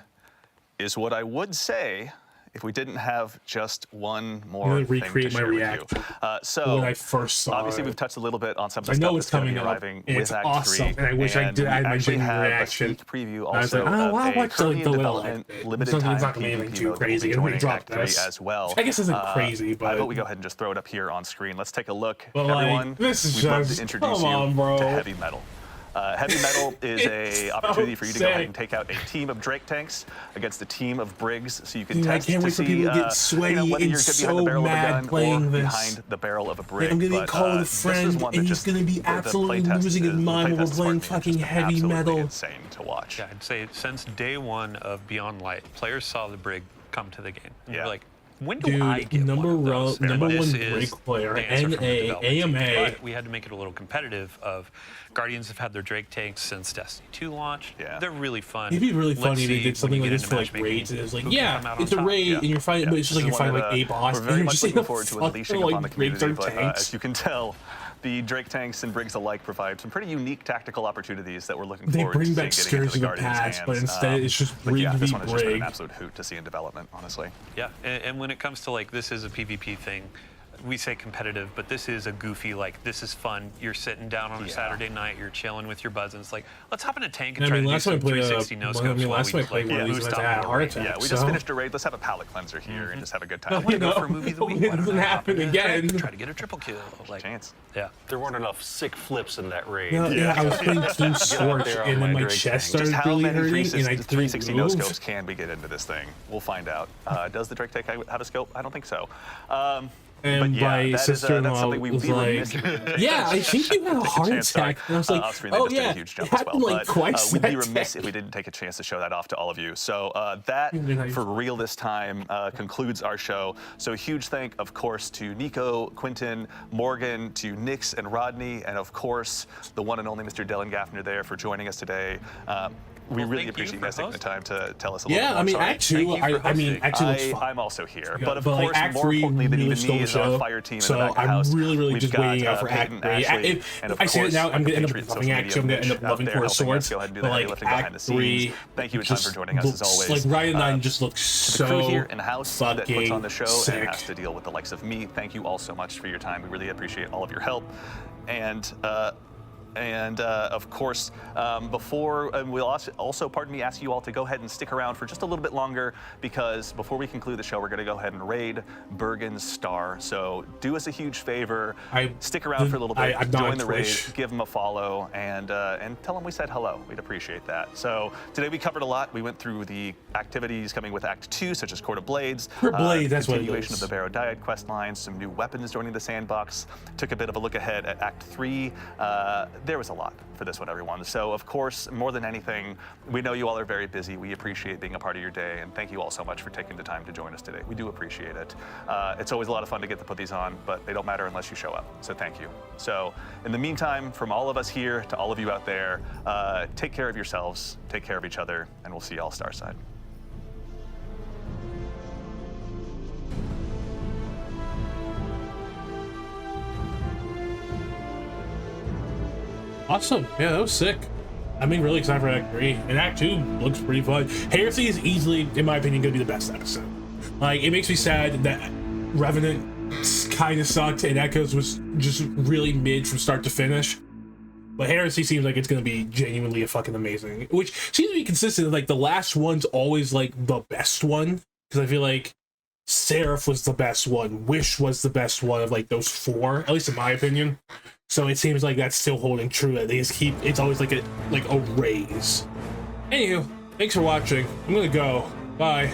S2: is what I would say if we didn't have just one more
S1: gonna
S2: thing
S1: recreate
S2: to
S1: my
S2: share with
S1: reaction
S2: you. So
S1: when I first saw
S2: obviously
S1: it.
S2: we've touched a little bit on some of the
S1: I know
S2: stuff
S1: it's
S2: that's going to
S1: coming
S2: be
S1: up,
S2: arriving
S1: and
S2: with
S1: it's
S2: Act
S1: awesome,
S2: 3.
S1: and I wish I did
S2: we
S1: add my
S2: actually
S1: genuine
S2: have
S1: reaction.
S2: a sneak preview
S1: I was
S2: also
S1: like, oh,
S2: of
S1: I'll
S2: a
S1: watch
S2: currently in
S1: the
S2: development,
S1: little.
S2: limited
S1: It's
S2: time
S1: not gonna be anything
S2: PvP
S1: too
S2: mode that will
S1: crazy.
S2: be
S1: It'll be
S2: joining
S1: dropped
S2: Act 3
S1: this.
S2: as well.
S1: I guess it isn't crazy,
S2: How
S1: but
S2: about we go ahead and just throw it up here on screen? Let's take a look.
S1: But, like,
S2: Everyone,
S1: this is
S2: we'd love
S1: just-
S2: to introduce
S1: come on,
S2: you
S1: bro.
S2: to Heavy Metal. Heavy Metal is
S1: It's
S2: a opportunity for you to go ahead
S1: sick.
S2: and take out a team of Drake tanks against a team of Briggs, so you can
S1: Dude, I
S2: test
S1: can't
S2: to
S1: wait for
S2: see
S1: people to get sweaty
S2: whether
S1: and
S2: you're behind
S1: so
S2: the barrel
S1: mad
S2: of a gun
S1: playing
S2: or
S1: this.
S2: behind the barrel of a Brig.
S1: I'm getting
S2: But,
S1: called a
S2: this is
S1: friend,
S2: one
S1: and
S2: that
S1: he's
S2: just-
S1: gonna be
S2: the
S1: absolutely
S2: playtest
S1: losing his
S2: is- the
S1: mind when we're
S2: playtest
S1: playing
S2: has been
S1: fucking
S2: just
S1: Heavy
S2: absolutely
S1: Metal.
S2: insane to watch.
S5: Yeah, I'd say since day one of Beyond Light, players saw the Brig come to the game. And
S2: Yeah.
S5: they're like, when do
S1: Dude,
S5: I get
S1: number
S5: one of those?
S1: number
S5: This
S1: one
S5: is
S1: Drake player,
S5: the answer from the
S1: NA,
S5: development team.
S1: AMA.
S5: But we had to make it a little competitive. Of Guardians have had their Drake tanks since Destiny 2 launched.
S2: Yeah.
S5: They're really fun.
S1: It'd be really
S5: Let's
S1: funny if they
S5: see
S1: did
S5: when
S1: something
S5: you
S1: like
S5: get
S1: this
S5: into
S1: for like
S5: matchmaking,
S1: raids. And it's like,
S5: who can
S1: yeah,
S5: come out
S1: it's
S5: on
S1: a
S5: top.
S1: raid, and you're fighting, but it's just
S2: This
S1: like
S2: is
S1: you're
S2: one
S1: fighting like
S2: that,
S1: a boss.
S2: we're very
S1: and
S2: much
S1: just like,
S2: looking forward to
S1: fuck,
S2: unleashing
S1: like,
S2: upon the
S1: Briggs
S2: community,
S1: are
S2: but
S1: tanks.
S2: as you can tell, the Drake tanks and Briggs alike provide some pretty unique tactical opportunities that we're looking
S1: They
S2: forward to
S1: bring
S2: seeing
S1: back
S2: getting
S1: Scourge
S2: into
S1: of
S2: the
S1: the
S2: Guardians'
S1: past, but
S2: hands.
S1: instead it's just
S2: But yeah,
S1: Brig
S2: this
S1: v
S2: one has just been an
S1: Brig.
S2: absolute hoot to see in development, honestly.
S5: Yeah, and when it comes to like this is a PvP thing, we say competitive, but this is a goofy, like this is fun. You're sitting down on a
S2: Yeah.
S5: Saturday night, you're chilling with your buds, and it's like, let's hop in a tank and
S1: I
S5: try
S1: mean,
S5: to do
S1: last time I
S5: some
S1: played
S5: 360 no scopes while
S1: last time I
S5: we
S1: played
S5: like
S1: one of these
S5: boost
S1: events,
S5: up
S1: I had a
S5: the
S1: heart
S5: rate.
S1: attack.
S2: Yeah, we
S1: so.
S2: just finished a raid. Let's have a palate cleanser here and just have a good time.
S5: Want to go
S1: No,
S5: for movie of the week?
S1: it
S5: Why don't
S1: doesn't
S5: I hop
S1: happen
S5: in a
S1: again.
S5: tank, Try to get a triple kill. Like,
S2: Chance.
S5: yeah.
S8: There weren't enough sick flips in that raid.
S1: Yeah, I was playing Team Scorch,
S8: there on
S1: and then
S8: my
S1: my
S8: Drake
S1: chest
S8: tank.
S2: Just
S1: started
S2: how
S1: really
S2: many
S1: hurting, and I
S2: 360
S1: couldn't
S2: no
S1: move.
S2: scopes can we get into this thing? We'll find out. Does the Drake tank have a scope? I don't think so.
S1: And
S2: but yeah,
S1: my
S2: that's
S1: sister-in-law
S2: something we'd
S1: was
S2: be
S1: like,
S2: remiss if we didn't
S1: yeah, I think you had a
S2: take
S1: heart
S2: chance. Sorry.
S1: attack. And I was like,
S2: Off-screen, they
S1: oh
S2: just did
S1: yeah,
S2: a huge
S1: it
S2: jump as
S1: happened
S2: well.
S1: like
S2: But
S1: twice
S2: we'd be
S1: that
S2: remiss
S1: day.
S2: if we didn't take a chance to show that off to all of you. So that,
S1: nice.
S2: for real this time, concludes our show. So huge thank, of course, to Nico, Quentin, Morgan, to Nix and Rodney, and of course, the one and only Mr. Dylan Gaffner there for joining us today. we really
S5: thank you
S2: appreciate you
S5: for
S2: guys taking the
S5: hosting.
S2: time to tell us a little bit
S1: Yeah,
S2: more.
S1: I mean,
S2: Sorry.
S1: Act 2, I mean, Act 2 looks fun.
S2: I'm also here,
S1: Yeah,
S2: but of
S1: like,
S2: course,
S1: Act
S2: more
S1: 3
S2: importantly than
S1: really
S2: even
S1: stole
S2: me
S1: the
S2: is our
S1: show.
S2: fire team
S1: So
S2: in the back of the
S1: I'm
S2: house.
S1: really
S2: We've
S1: just
S2: got,
S1: waiting out for
S2: Peyton,
S1: Act 3.
S2: Ashley,
S1: If
S2: and of
S1: I say it
S2: course,
S1: now, I'm
S2: our
S1: going to end up
S2: compatriots
S1: loving
S2: social
S1: Act 2. I'm
S2: media
S1: going to end up
S2: Mitch
S1: loving
S2: out there
S1: Forest
S2: helping us
S1: Swords.
S2: go ahead and do
S1: But
S2: the heavy
S1: like
S2: lifting behind
S1: Act
S2: the scenes.
S1: 3,
S2: Thank you a ton for joining us as always.
S1: Like Ryan 9 just looks
S2: To the crew here
S1: so
S2: in house that puts on the show
S1: sick.
S2: and has to deal with the likes of me, thank you all so much for your time. We really appreciate all of your help. And of course, we'll also, pardon me, ask you all to go ahead and stick around for just a little bit longer, because before we conclude the show, we're going to go ahead and raid Bergen's star. So do us a huge favor, stick around for a little bit, join the raid, give him a follow, and tell him we said hello. We'd appreciate that. So today we covered a lot. We went through the activities coming with Act 2, such as Court of Blades,
S1: Court of Blades, that's what it
S2: continuation
S1: is.
S2: of the Barrow Diet quest line, some new weapons joining the sandbox. Took a bit of a look ahead at Act 3. There was a lot for this one, everyone. So, of course, more than anything, we know you all are very busy. We appreciate being a part of your day, and thank you all so much for taking the time to join us today. We do appreciate it. It's always a lot of fun to get to put these on, but they don't matter unless you show up. So thank you. So, in the meantime, from all of us here to all of you out there, take care of yourselves, take care of each other, and we'll see you all Starside.
S1: Awesome. Yeah, that was sick. I mean, really excited for Act 3. And Act 2 looks pretty fun. Heresy is easily, in my opinion, going to be the best episode. Like, it makes me sad that Revenant kind of sucked and Echoes was just really mid from start to finish. But Heresy seems like it's going to be genuinely a fucking amazing. Which seems to be consistent. Like, the last one's always, like, the best one. Because I feel like Seraph was the best one. Wish was the best one of, like, those 4. At least in my opinion. So it seems like that's still holding true. They just keep, it's always like a raise. Anywho, thanks for watching. I'm gonna go. Bye.